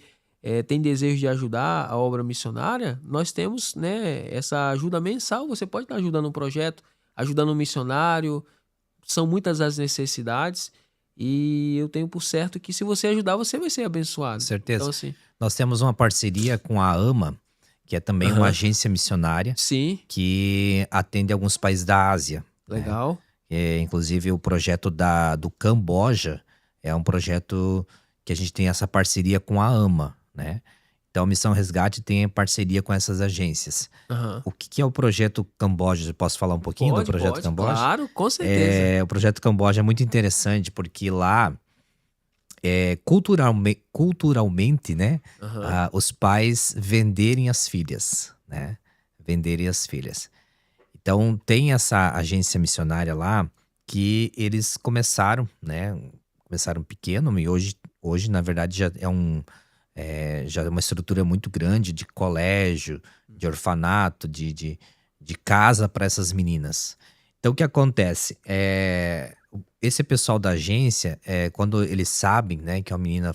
tem desejo de ajudar a obra missionária, nós temos, né, essa ajuda mensal. Você pode estar ajudando um projeto, ajudando um missionário. São muitas as necessidades e eu tenho por certo que se você ajudar, você vai ser abençoado. Com certeza. Então, assim, Nós temos uma parceria com a AMA, que é também uma agência missionária, sim, que atende alguns países da Ásia. legal. Inclusive o projeto do Camboja é um projeto que a gente tem essa parceria com a AMA, né? Então a Missão Resgate tem parceria com essas agências. Aham. O que é o projeto Camboja? Posso falar um pouquinho do projeto Pode, Camboja? claro, com certeza. O projeto Camboja é muito interessante porque lá, culturalmente, né, Aham. os pais venderem as filhas, né? Venderem as filhas. Então tem essa agência missionária lá que eles começaram, né? Começaram pequeno e hoje na verdade já é uma estrutura muito grande de colégio, de orfanato, de casa para essas meninas. Então o que acontece? Esse pessoal da agência, quando eles sabem, né, que a menina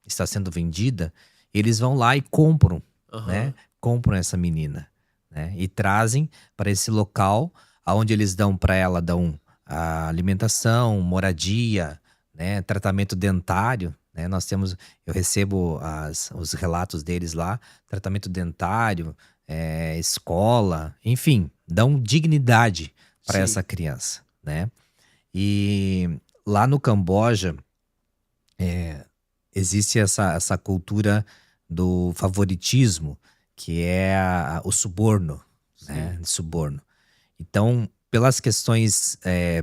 está sendo vendida, eles vão lá e compram, Aham. né? Compram essa menina, né? E trazem para esse local, aonde eles dão para ela, dão a alimentação, moradia, né? Tratamento dentário, né? Eu recebo os relatos deles lá, tratamento dentário, escola, enfim, dão dignidade para Sim. essa criança, né? E lá no Camboja, existe essa cultura do favoritismo, que é o suborno, né? Sim. De suborno. Então, pelas questões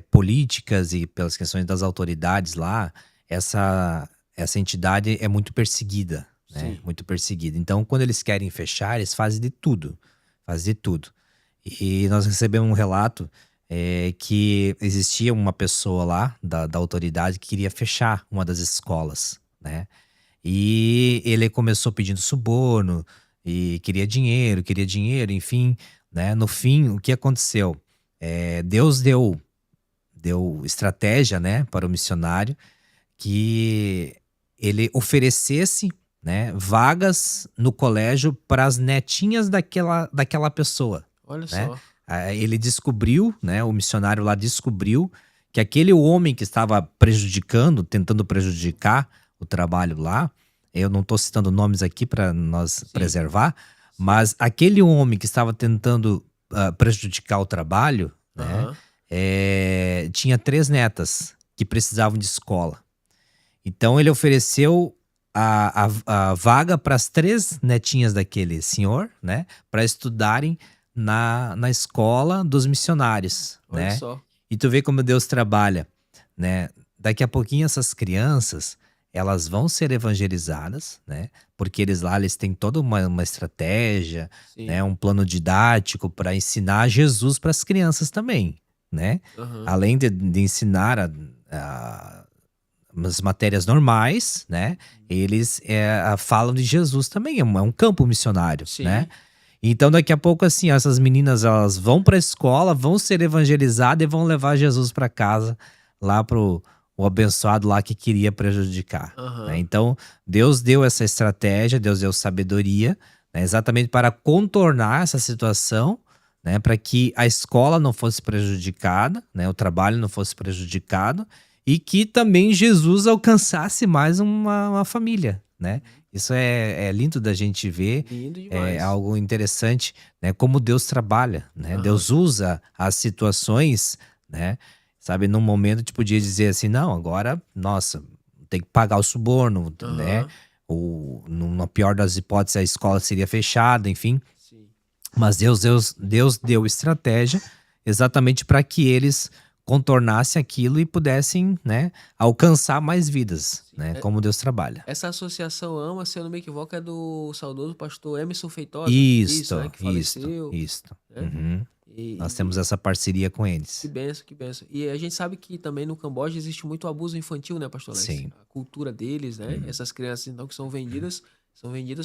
políticas e pelas questões das autoridades lá, essa entidade é muito perseguida, né? Sim. Muito perseguida. Então, quando eles querem fechar, eles fazem de tudo. Fazem de tudo. E nós recebemos um relato que existia uma pessoa lá, da autoridade, que queria fechar uma das escolas, né? E ele começou pedindo suborno e queria dinheiro, enfim, né? No fim, o que aconteceu? Deus deu estratégia, né, para o missionário, que ele oferecesse, né, vagas no colégio para as netinhas daquela pessoa, Olha né? só. Ele descobriu, né, o missionário lá descobriu que aquele homem que estava tentando prejudicar o trabalho lá, eu não estou citando nomes aqui para nós Sim. preservar, Sim. mas aquele homem que estava tentando prejudicar o trabalho, né, Aham. tinha 3 netas que precisavam de escola. Então ele ofereceu a vaga para as 3 netinhas daquele senhor, né, para estudarem na escola dos missionários, Olha né? só. E tu vê como Deus trabalha, né? Daqui a pouquinho essas crianças, elas vão ser evangelizadas, né? Porque eles têm toda uma estratégia, Sim. né? Um plano didático para ensinar Jesus para as crianças também, né? Aham. Além de ensinar as matérias normais, né? Eles falam de Jesus também, é um campo missionário, né? Sim. Então daqui a pouco assim, essas meninas elas vão para a escola, vão ser evangelizadas e vão levar Jesus para casa, lá pro o abençoado lá que queria prejudicar, né? Aham. Então Deus deu essa estratégia, Deus deu sabedoria, né? Exatamente para contornar essa situação, né? Para que a escola não fosse prejudicada, né? O trabalho não fosse prejudicado e que também Jesus alcançasse mais uma família, né? Isso é lindo da gente ver, Lindo é demais. algo interessante, né? Como Deus trabalha, né? Aham. Deus usa as situações, né? Sabe, num momento te podia dizer assim, não, agora, nossa, tem que pagar o suborno, né? Aham. Ou, na pior das hipóteses, a escola seria fechada, enfim. Sim. Mas Deus deu estratégia exatamente para que eles contornassem aquilo e pudessem, né, alcançar mais vidas, Sim. né? Como Deus trabalha. Essa associação AMA, se eu não me equivoco, é do saudoso pastor Emerson Feitosa. Isso, né? Isto, Que isto, faleceu, isto. né? Uhum. Nós temos E essa parceria com que eles. benção, que benção. E a gente sabe que também no Camboja existe muito abuso infantil, né, pastor Alex? Sim. A cultura deles, né? Uhum. Essas crianças, então, que são vendidas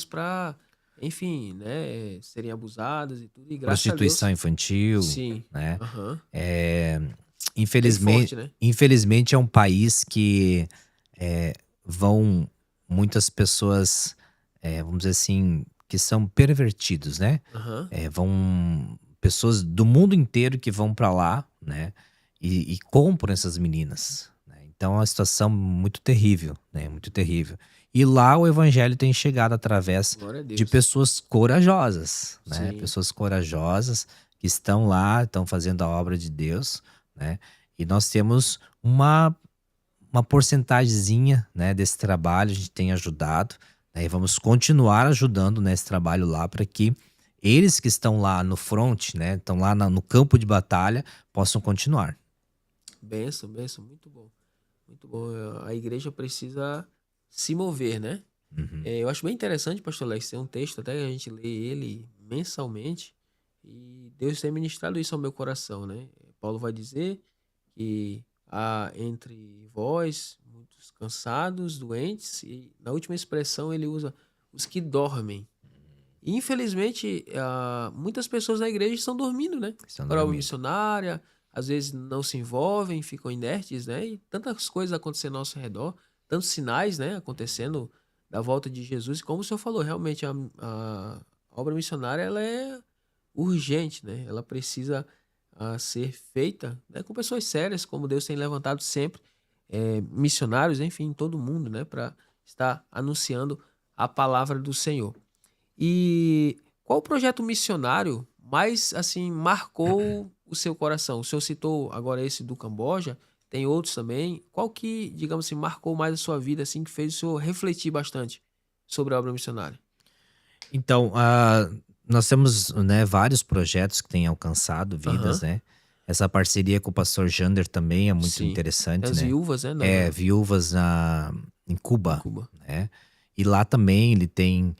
para, enfim, né? Serem abusadas e tudo. E graças a Prostituição Deus, infantil, sim. né? Aham. É, Bem infelizmente, forte, né? infelizmente é um país que vão muitas pessoas, vamos dizer assim, que são pervertidos, né? Aham. Vão pessoas do mundo inteiro que vão para lá, né? E compram essas meninas, né? Então é uma situação muito terrível, né? Muito terrível. E lá o evangelho tem chegado através Glória a de Deus. pessoas corajosas, né? Sim. Pessoas corajosas que estão lá, estão fazendo a obra de Deus, né? E nós temos uma porcentagemzinha, né, desse trabalho, a gente tem ajudado, né, e vamos continuar ajudando nesse trabalho lá para que eles que estão lá no front, né, estão lá no campo de batalha, possam continuar. Benção, benção. Muito bom. Muito bom. A igreja precisa se mover, né? Uhum. Eu acho bem interessante, pastor Alex, tem um texto até que a gente lê ele mensalmente e Deus tem ministrado isso ao meu coração, né? Paulo vai dizer que há entre vós muitos cansados, doentes, e na última expressão ele usa os que dormem. E, infelizmente, muitas pessoas na igreja estão dormindo, né? Estão Para a obra dormindo. missionária, às vezes não se envolvem, ficam inertes, né? E tantas coisas acontecendo ao nosso redor, tantos sinais, né? Acontecendo da volta de Jesus. E como o senhor falou, realmente a obra missionária ela é urgente, né? Ela precisa ser feita, né, com pessoas sérias, como Deus tem levantado sempre, missionários, enfim, todo mundo, né, para estar anunciando a palavra do Senhor. E qual o projeto missionário mais, assim, marcou o seu coração? O senhor citou agora esse do Camboja, tem outros também. Qual que, digamos assim, marcou mais a sua vida, assim, que fez o senhor refletir bastante sobre a obra missionária? Então, nós temos, né, vários projetos que têm alcançado vidas, Aham, né? Essa parceria com o pastor Jander também é muito sim. Tem interessante, as né? viúvas, né, Viúvas em em Cuba, Cuba. né? E lá também ele tem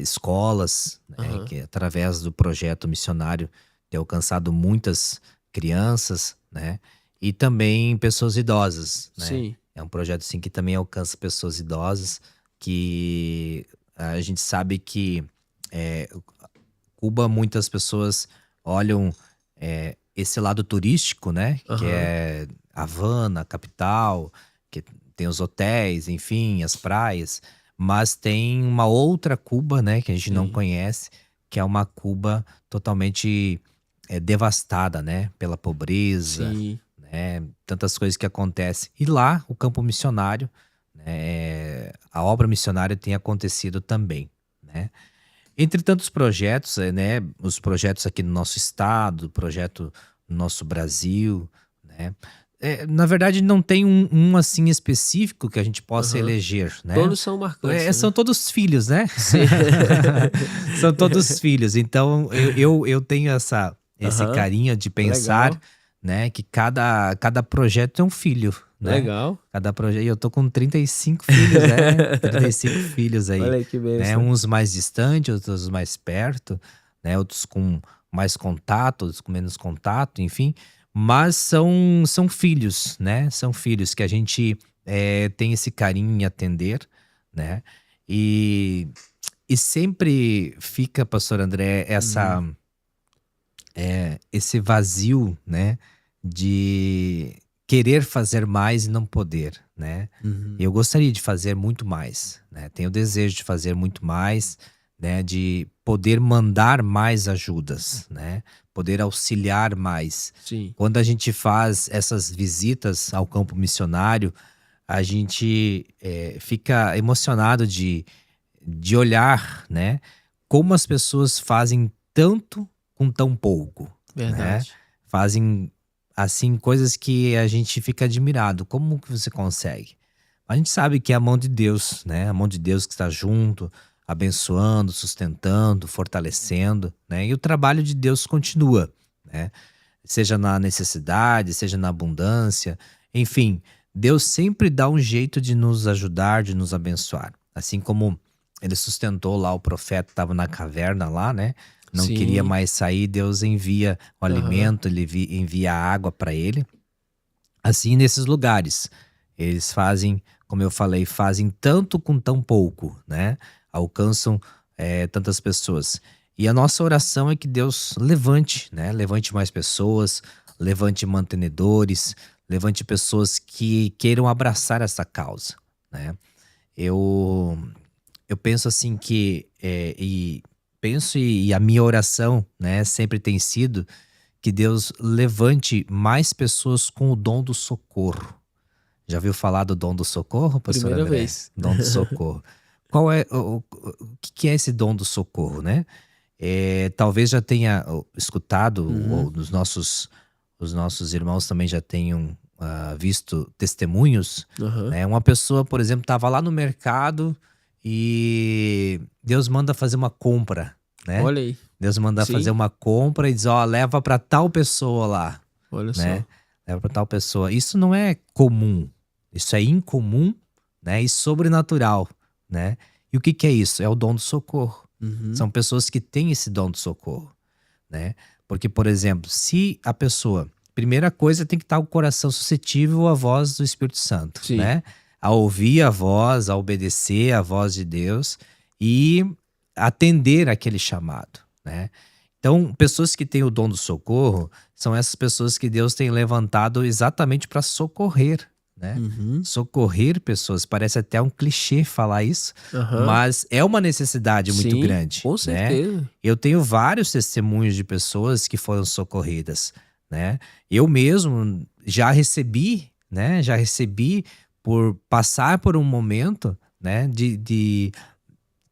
escolas, né, Aham, que através do projeto missionário tem alcançado muitas crianças, né? E também pessoas idosas, né? sim, É um projeto assim que também alcança pessoas idosas, que a gente sabe que é, Cuba, muitas pessoas olham esse lado turístico, né? Que aham, é Havana, capital, que tem os hotéis, enfim, as praias. Mas tem uma outra Cuba, né? Que a gente não sim, conhece, que é uma Cuba totalmente devastada, né? Pela pobreza, sim, né? Tantas coisas que acontecem. E lá, o campo missionário, né? A obra missionária tem acontecido também, né? Entre tantos projetos, né, os projetos aqui no nosso estado, o projeto no nosso Brasil, né? Na verdade, não tem um assim específico que a gente possa aham. eleger, né? Todos são marcantes, São né? todos filhos, né? Sim. São todos filhos. Então, eu tenho esse Aham, carinho de pensar, legal, né, que cada projeto é um filho, né? legal. Cada projeto. E eu tô com 35 filhos, né? 35 filhos aí, Olha aí que né? bênção. Uns mais distantes, outros mais perto, né? Outros com mais contato, outros com menos contato, enfim. Mas são filhos, né? São filhos que a gente tem esse carinho em atender, né? E, e sempre fica, pastor André, Uhum, esse vazio, né, de querer fazer mais e não poder, né? uhum. Eu gostaria de fazer muito mais, né? Tenho o desejo de fazer muito mais, né, de poder mandar mais ajudas, né? Poder auxiliar mais. Sim, Quando a gente faz essas visitas ao campo missionário, a gente fica emocionado de olhar, né, como as pessoas fazem tanto com tão pouco, né? verdade. Fazem assim coisas que a gente fica admirado. Como que você consegue? A gente sabe que é a mão de Deus, né? A mão de Deus que está junto, abençoando, sustentando, fortalecendo, né? E o trabalho de Deus continua, né? Seja na necessidade, seja na abundância, enfim, Deus sempre dá um jeito de nos ajudar, de nos abençoar. Assim como ele sustentou lá o profeta, estava na caverna lá, né? Não queria Sim, mais sair, Deus envia o aham, alimento, ele envia a água para ele. Assim, nesses lugares, eles fazem, como eu falei, fazem tanto com tão pouco, né? Alcançam tantas pessoas. E a nossa oração é que Deus levante, né? Levante mais pessoas, levante mantenedores, levante pessoas que queiram abraçar essa causa, né? Eu, eu penso assim que, e a minha oração, né, sempre tem sido que Deus levante mais pessoas com o dom do socorro. Já ouviu falar do dom do socorro, pastor primeira André? vez. Dom do socorro. Qual é o que é esse dom do socorro, né? Talvez já tenha escutado, Uhum, ou os nossos irmãos também já tenham visto testemunhos, aham. né? Uma pessoa, por exemplo, estava lá no mercado e Deus manda fazer uma compra, né? Olha aí. Deus manda fazer Sim, uma compra e diz, ó, leva para tal pessoa lá, olha né? só. Leva para tal pessoa. Isso não é comum, isso é incomum, né? E sobrenatural, né? E o que que é isso? É o dom do socorro. Uhum, São pessoas que têm esse dom do socorro, né? Porque, por exemplo, se a pessoa, primeira coisa, tem que estar o coração suscetível à voz do Espírito Santo, sim, né? A ouvir a voz, a obedecer a voz de Deus e atender aquele chamado, né? Então, pessoas que têm o dom do socorro são essas pessoas que Deus tem levantado exatamente para socorrer, né? Socorrer pessoas. Parece até um clichê falar isso, mas é uma necessidade muito grande. Com certeza. Né? Eu tenho vários testemunhos de pessoas que foram socorridas, né? Eu mesmo já recebi, né? Já recebi por passar por um momento, né? De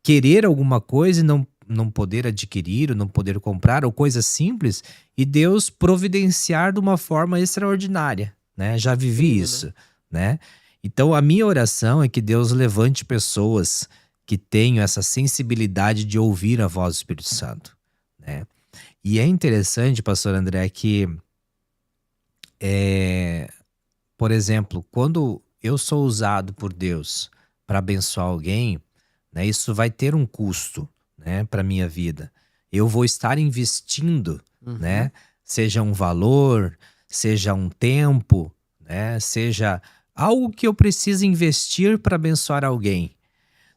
querer alguma coisa e não poder adquirir, ou não poder comprar, ou coisa simples, e Deus providenciar de uma forma extraordinária, né? Já vivi Incrível, isso, né? Então a minha oração é que Deus levante pessoas que tenham essa sensibilidade de ouvir a voz do Espírito Santo, né? E é interessante, pastor André, que por exemplo, quando eu sou usado por Deus para abençoar alguém, né, isso vai ter um custo, né, para minha vida. Eu vou estar investindo, né, seja um valor, seja um tempo, né, seja algo que eu preciso investir para abençoar alguém.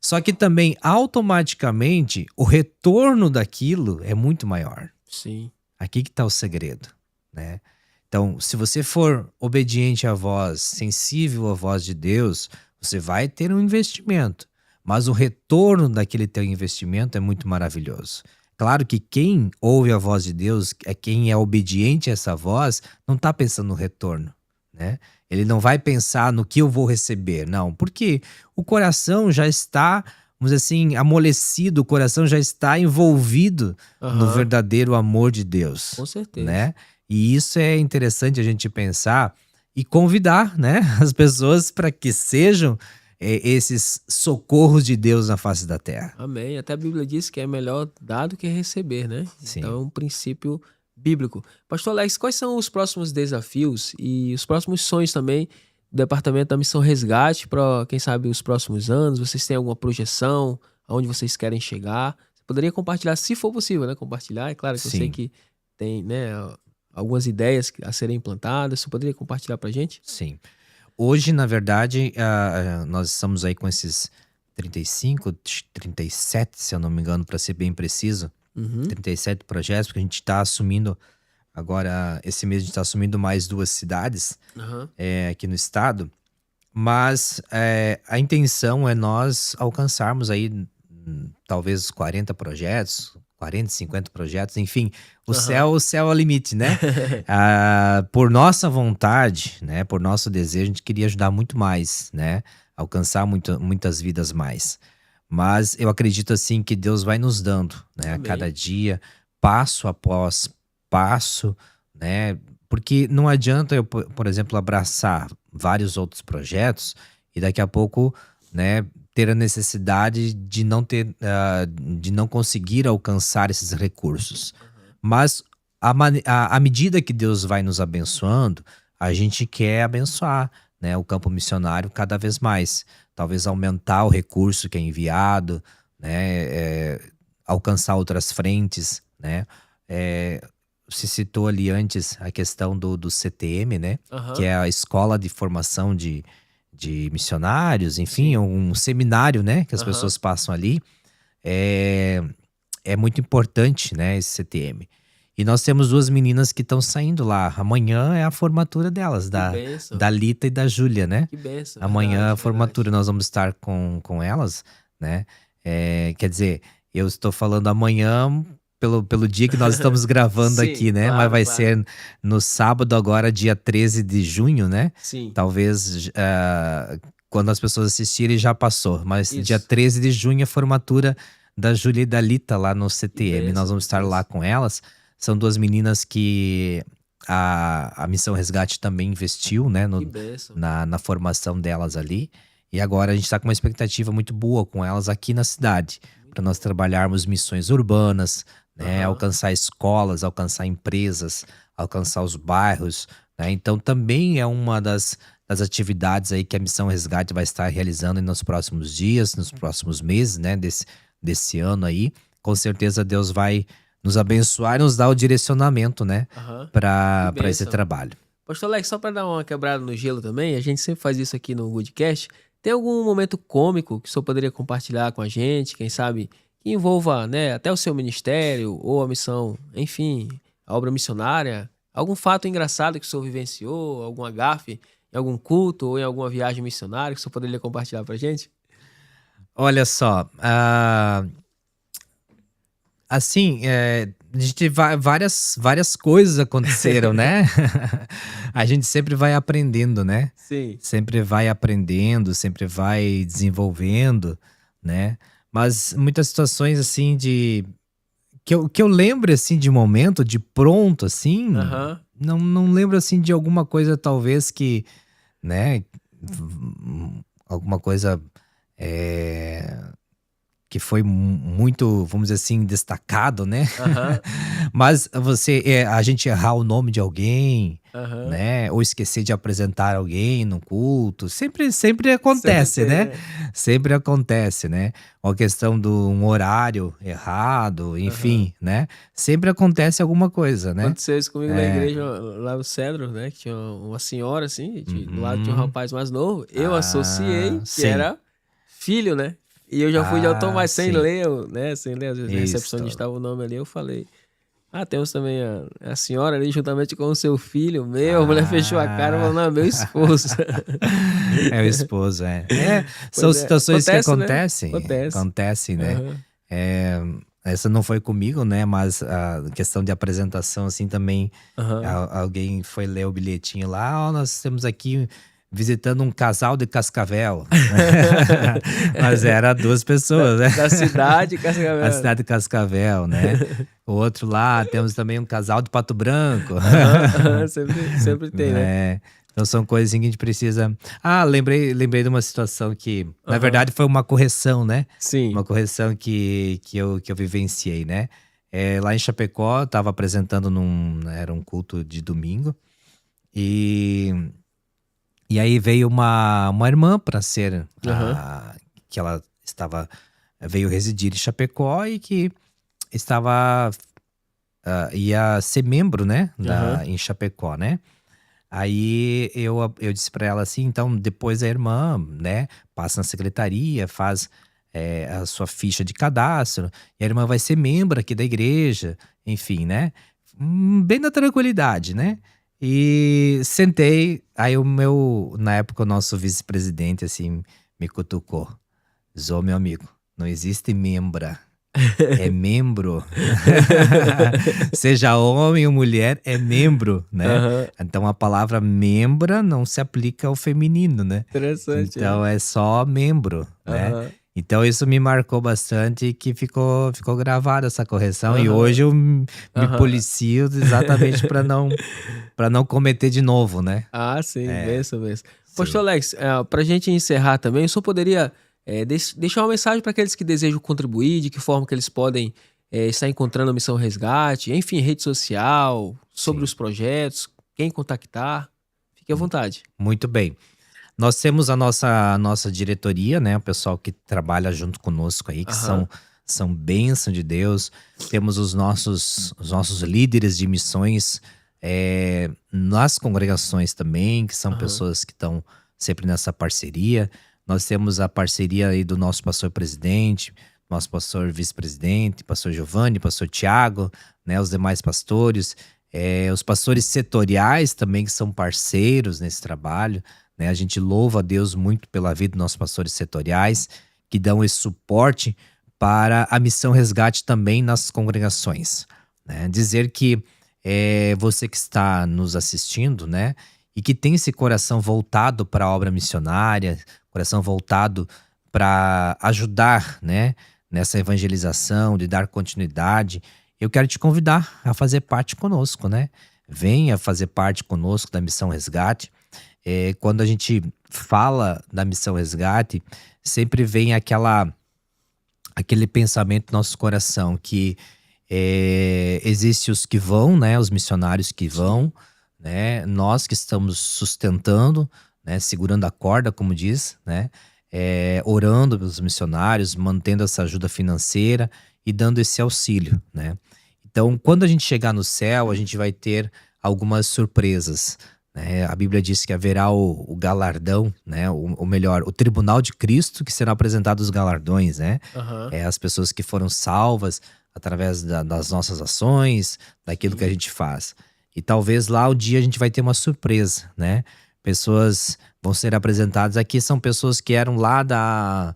Só que também automaticamente o retorno daquilo é muito maior. Sim. Aqui que está o segredo, né? Então, se você for obediente à voz, sensível à voz de Deus, você vai ter um investimento, mas o retorno daquele teu investimento é muito maravilhoso. Claro que quem ouve a voz de Deus, quem é obediente a essa voz, não está pensando no retorno, né? Ele não vai pensar no que eu vou receber, não, porque o coração já está, vamos dizer assim, amolecido, o coração já está envolvido no verdadeiro amor de Deus. Com certeza. Né? E isso é interessante a gente pensar e convidar, né, as pessoas para que sejam esses socorros de Deus na face da terra. Amém. Até a Bíblia diz que é melhor dar do que receber, né? Sim. Então é um princípio bíblico. Pastor Alex, quais são os próximos desafios e os próximos sonhos também do Departamento da Missão Resgate para, quem sabe, os próximos anos? Vocês têm alguma projeção? Aonde vocês querem chegar? Você poderia compartilhar, se for possível, né? Compartilhar. É claro que eu sei Sim. que tem, né, algumas ideias a serem implantadas. Você poderia compartilhar para a gente? Sim. Hoje, na verdade, nós estamos aí com esses 35, 37, se eu não me engano, para ser bem preciso, 37 projetos, porque a gente está assumindo agora, esse mês a gente está assumindo mais 2 cidades aqui no estado, mas a intenção é nós alcançarmos aí talvez 40 projetos, 40, 50 projetos, enfim, o céu é o limite, né? Por nossa vontade, né? Por nosso desejo, a gente queria ajudar muito mais, né? Alcançar muitas vidas mais. Mas eu acredito assim que Deus vai nos dando, né? A cada dia, passo após passo, né? Porque não adianta eu, por exemplo, abraçar vários outros projetos e daqui a pouco, né, ter a necessidade de de não conseguir alcançar esses recursos. Mas à medida que Deus vai nos abençoando, a gente quer abençoar, né, o campo missionário cada vez mais. Talvez aumentar o recurso que é enviado, né, alcançar outras frentes, né. Se citou ali antes a questão do CTM, né, que é a Escola de Formação de Missionários, enfim, um seminário, né, que as pessoas passam ali. É muito importante, né, esse CTM. E nós temos 2 meninas que estão saindo lá. Amanhã é a formatura delas, da Lita e da Júlia, né? Que bênção. Amanhã a formatura, nós vamos estar com elas, né? Quer dizer, eu estou falando amanhã pelo dia que nós estamos gravando Sim, aqui, né? claro, Mas vai claro. ser no sábado agora, dia 13 de junho, né? Sim. Talvez quando as pessoas assistirem já passou. Mas Isso. dia 13 de junho é a formatura da Júlia e da Lita lá no CTM. bênção, Nós vamos estar lá com elas. São 2 meninas que a Missão Resgate também investiu, né, Que bênção. na formação delas ali. E agora a gente está com uma expectativa muito boa com elas aqui na cidade, para nós trabalharmos missões urbanas, né, alcançar escolas, alcançar empresas, alcançar os bairros, né? Então também é uma das atividades aí que a Missão Resgate vai estar realizando nos próximos dias, nos próximos meses, né, desse ano aí. Com certeza Deus vai nos abençoar e nos dar o direcionamento, né, para esse trabalho. Pastor Alex, só para dar uma quebrada no gelo também, a gente sempre faz isso aqui no Goodcast. Tem algum momento cômico que o senhor poderia compartilhar com a gente, quem sabe, que envolva, né, até o seu ministério ou a missão, enfim, a obra missionária? Algum fato engraçado que o senhor vivenciou, alguma gafe em algum culto ou em alguma viagem missionária que você poderia compartilhar pra gente? Olha só, assim, a gente várias coisas aconteceram, né? A gente sempre vai aprendendo, né? Sim. Sempre vai aprendendo, sempre vai desenvolvendo, né? Mas muitas situações assim que eu lembro assim de momento, de pronto, assim, Aham. não lembro assim de alguma coisa talvez que, né? Alguma coisa eh, que foi muito, vamos dizer assim, destacado, né? Aham. Mas a gente errar o nome de alguém, Aham. né? Ou esquecer de apresentar alguém no culto, sempre Sempre acontece, tem, né? né? Sempre acontece, né? Ou a questão de um horário errado, Aham. enfim, né? Sempre acontece alguma coisa, né? Aconteceu isso comigo na É, igreja lá no Cedro, né? Que tinha uma senhora, assim, do lado tinha um uhum. rapaz mais novo. Eu Ah, associei que sim. era filho, né? E eu já fui de Ah, automático, sem sim. ler, né? Sem ler, às vezes, a recepcionista Isso. estava o nome ali, eu falei. Ah, temos também a senhora ali, juntamente com o seu filho. A mulher fechou a cara e falou, Ah. não, é meu esposo. É o esposo, é. São Pois é, situações que acontece, né? acontecem, Acontece. acontecem, né. Aham. Eh, Essa não foi comigo, né, mas a questão de apresentação, assim, também, Aham. alguém foi ler o bilhetinho lá: "Ó, nós temos aqui visitando um casal de Cascavel". Mas era 2 Da, pessoas, né. da cidade, A Cascavel. cidade de Cascavel, né. O outro lá, temos também um casal de Pato Branco. Aham, aham, sempre tem, né? É, então são coisas assim que a gente precisa. Lembrei de uma situação que, na Aham. verdade, foi uma correção, né? Sim. Uma correção que eu vivenciei, né? Lá em Chapecó, eu estava apresentando era um culto de domingo, e, e aí veio uma irmã para ser Aham. que ela veio residir em Chapecó e que estava, ia ser membro, né, Aham. em Chapecó, né? Aí eu disse pra ela assim: "Então depois a irmã, né, passa na secretaria, faz, a sua ficha de cadastro, e a irmã vai ser membro aqui da igreja", enfim, né. Bem na tranquilidade, né. E sentei, aí na época o nosso vice-presidente, assim, me cutucou: "Zô, meu amigo, não existe membra, é membro". Seja homem ou mulher, é membro, né. Aham. Então a palavra membra não se aplica ao feminino, né. Interessante, é. Então é só membro, né. Aham. Então isso me marcou bastante, que ficou gravada essa correção, e Aham. hoje eu me Aham. policio exatamente para não cometer de novo, né. Ah, sim, É, benção, benção. Pastor sim. Alex, pra gente encerrar também, o senhor poderia deixar uma mensagem para aqueles que desejam contribuir, de que forma que eles podem estar encontrando a Missão Resgate, enfim, rede social, sobre Sim. os projetos, quem contactar, fique à vontade. Muito bem. Nós temos a nossa diretoria, né, o pessoal que trabalha junto conosco aí, que Aham, são bênção de Deus. Temos os nossos líderes de missões, nas congregações também, que são aham, pessoas que estão sempre nessa parceria. Nós temos a parceria aí do nosso pastor presidente, nosso pastor vice-presidente, pastor Giovanni, pastor Tiago, né, os demais pastores, os pastores setoriais também, que são parceiros nesse trabalho, né. A gente louva a Deus muito pela vida dos nossos pastores setoriais, que dão esse suporte para a missão resgate também nas congregações, né. Dizer que, você que está nos assistindo, né, e que tem esse coração voltado para a obra missionária, coração voltado para ajudar, né, nessa evangelização, de dar continuidade, eu quero te convidar a fazer parte conosco, né. Venha fazer parte conosco da missão resgate. Quando a gente fala da missão resgate, sempre vem aquele pensamento no nosso coração que, existe os que vão, né, os missionários que sim, vão, né, nós que estamos sustentando, né, segurando a corda, como diz, né, orando pelos missionários, mantendo essa ajuda financeira e dando esse auxílio, né. Então, quando a gente chegar no céu, a gente vai ter algumas surpresas, né. A Bíblia diz que haverá o galardão, né, ou melhor, o tribunal de Cristo, que serão apresentados os galardões, né. aham, As pessoas que foram salvas através das nossas ações, daquilo que a sim, gente faz. E talvez lá um dia a gente vai ter uma surpresa, né. pessoas vão ser apresentadas aqui, são pessoas que eram lá da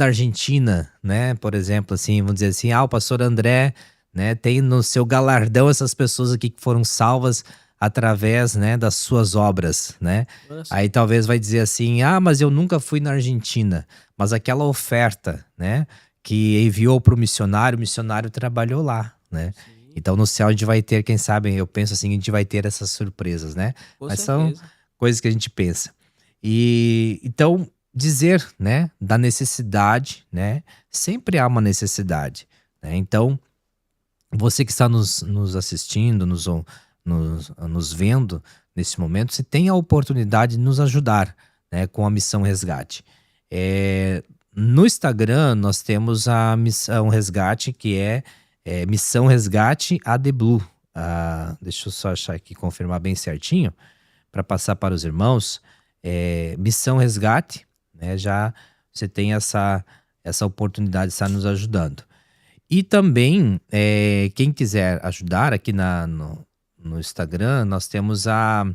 Argentina, né? Por exemplo, assim, vamos dizer assim, o pastor André, né, tem no seu galardão essas pessoas aqui que foram salvas através, né, das suas obras, né? Nossa. Aí talvez vai dizer assim, mas eu nunca fui na Argentina, mas aquela oferta, né, que enviou para o missionário trabalhou lá, né? Sim, Então no céu a gente vai ter, quem sabe, eu penso assim, a gente vai ter essas surpresas, né? com Mas são certeza. coisas que a gente pensa. E então dizer, né, da necessidade, né? Sempre há uma necessidade, né? Então você que está nos assistindo, nos vendo nesse momento, você tem a oportunidade de nos ajudar, né, com a Missão Resgate. No Instagram, nós temos a Missão Resgate, que é Missão Resgate AD Blue. Deixa eu só achar aqui, confirmar bem certinho, para passar para os irmãos. Missão Resgate, né, já você tem essa oportunidade de estar nos ajudando. E também, quem quiser ajudar aqui no Instagram, nós temos a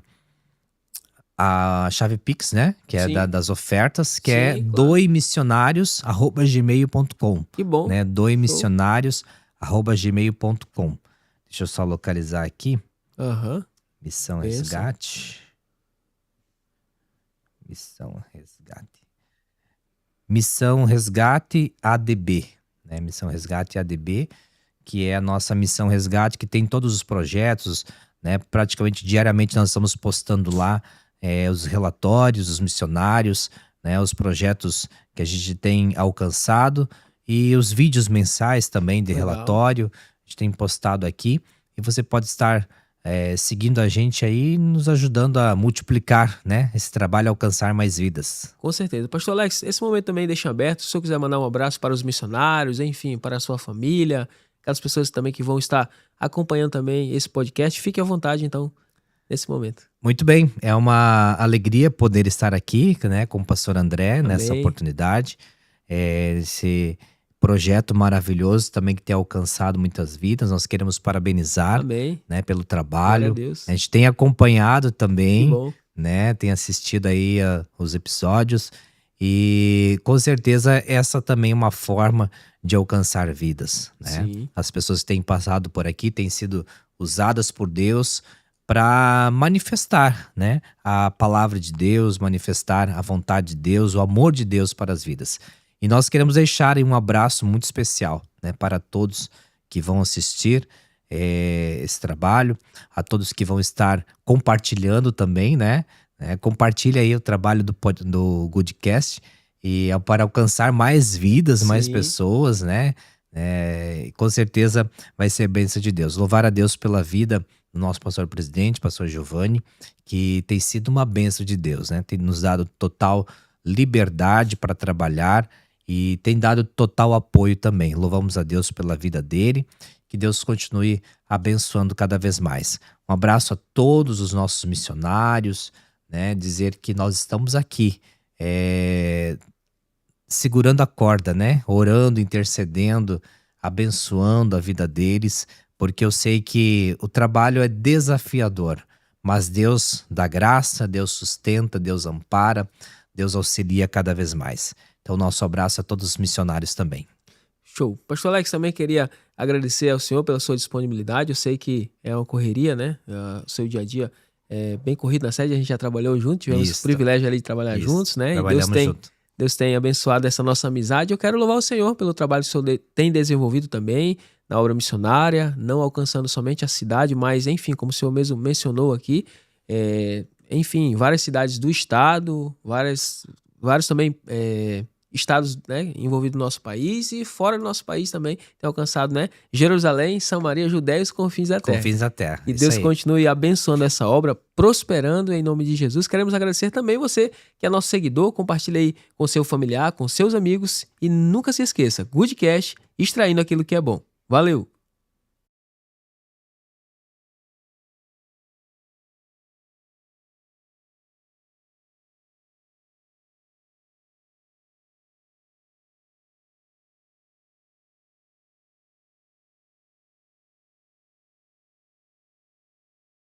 chave Pix, né? Que é Sim. das ofertas, que Sim, é claro. doemissionários@gmail.com. Que bom. Né? doemissionários@gmail.com. Deixa eu só localizar aqui. Aham. Missão Benção. Resgate. Missão Resgate. Missão Resgate ADB. Né? Missão Resgate ADB, que é a nossa Missão Resgate, que tem todos os projetos, né? Praticamente diariamente nós estamos postando lá os relatórios, os missionários, né? Os projetos que a gente tem alcançado e os vídeos mensais também de Legal. relatório, a gente tem postado aqui e você pode estar seguindo a gente aí, nos ajudando a multiplicar, né? Esse trabalho, alcançar mais vidas. Com certeza. Pastor Alex, esse momento também deixa aberto. Se o senhor quiser mandar um abraço para os missionários, enfim, para a sua família, aquelas pessoas também que vão estar acompanhando também esse podcast, fique à vontade, então, nesse momento. Muito bem, é uma alegria poder estar aqui, né, com o pastor André, nessa Amém. oportunidade. Esse projeto maravilhoso também que tem alcançado muitas vidas, nós queremos parabenizar, Amém. né, pelo Glória trabalho. a Deus. A gente tem acompanhado Que também, bom. né, tem assistido aí os episódios e com certeza essa também é uma forma de alcançar vidas, né? Sim. As pessoas que têm passado por aqui têm sido usadas por Deus para manifestar, né, a palavra de Deus, manifestar a vontade de Deus, o amor de Deus para as vidas. E nós queremos deixar aí um abraço muito especial, né, para todos que vão assistir esse trabalho, a todos que vão estar compartilhando também, né? Compartilha aí o trabalho do Goodcast e para alcançar mais vidas, mais Sim. pessoas, né? Com certeza vai ser bênção de Deus. Louvar a Deus pela vida do nosso pastor presidente, pastor Giovanni, que tem sido uma bênção de Deus, né? Tem nos dado total liberdade para trabalhar e tem dado total apoio também. Louvamos a Deus pela vida dele, que Deus continue abençoando cada vez mais. Um abraço a todos os nossos missionários, né? Dizer que nós estamos aqui segurando a corda, né? Orando, intercedendo, abençoando a vida deles, porque eu sei que o trabalho é desafiador, mas Deus dá graça, Deus sustenta, Deus ampara, Deus auxilia cada vez mais. Então, nosso abraço a todos os missionários também. Show. Pastor Alex, também queria agradecer ao senhor pela sua disponibilidade. Eu sei que é uma correria, né? O seu dia a dia é bem corrido na sede, a gente já trabalhou junto, tivemos o privilégio ali de trabalhar juntos, né? Trabalhamos junto. Deus tem abençoado essa nossa amizade. Eu quero louvar o Senhor pelo trabalho que o Senhor tem desenvolvido também na obra missionária, não alcançando somente a cidade, mas, enfim, como o Senhor mesmo mencionou aqui, enfim, várias cidades do estado, vários também estados, né, envolvidos no nosso país e fora do nosso país também tem alcançado, né, Jerusalém, Samaria, Judéia e os confins da terra. Confins da terra. E Deus continue abençoando essa obra, prosperando em nome de Jesus. Queremos agradecer também você que é nosso seguidor, compartilhe aí com seu familiar, com seus amigos e nunca se esqueça, Goodcast, extraindo aquilo que é bom. Valeu!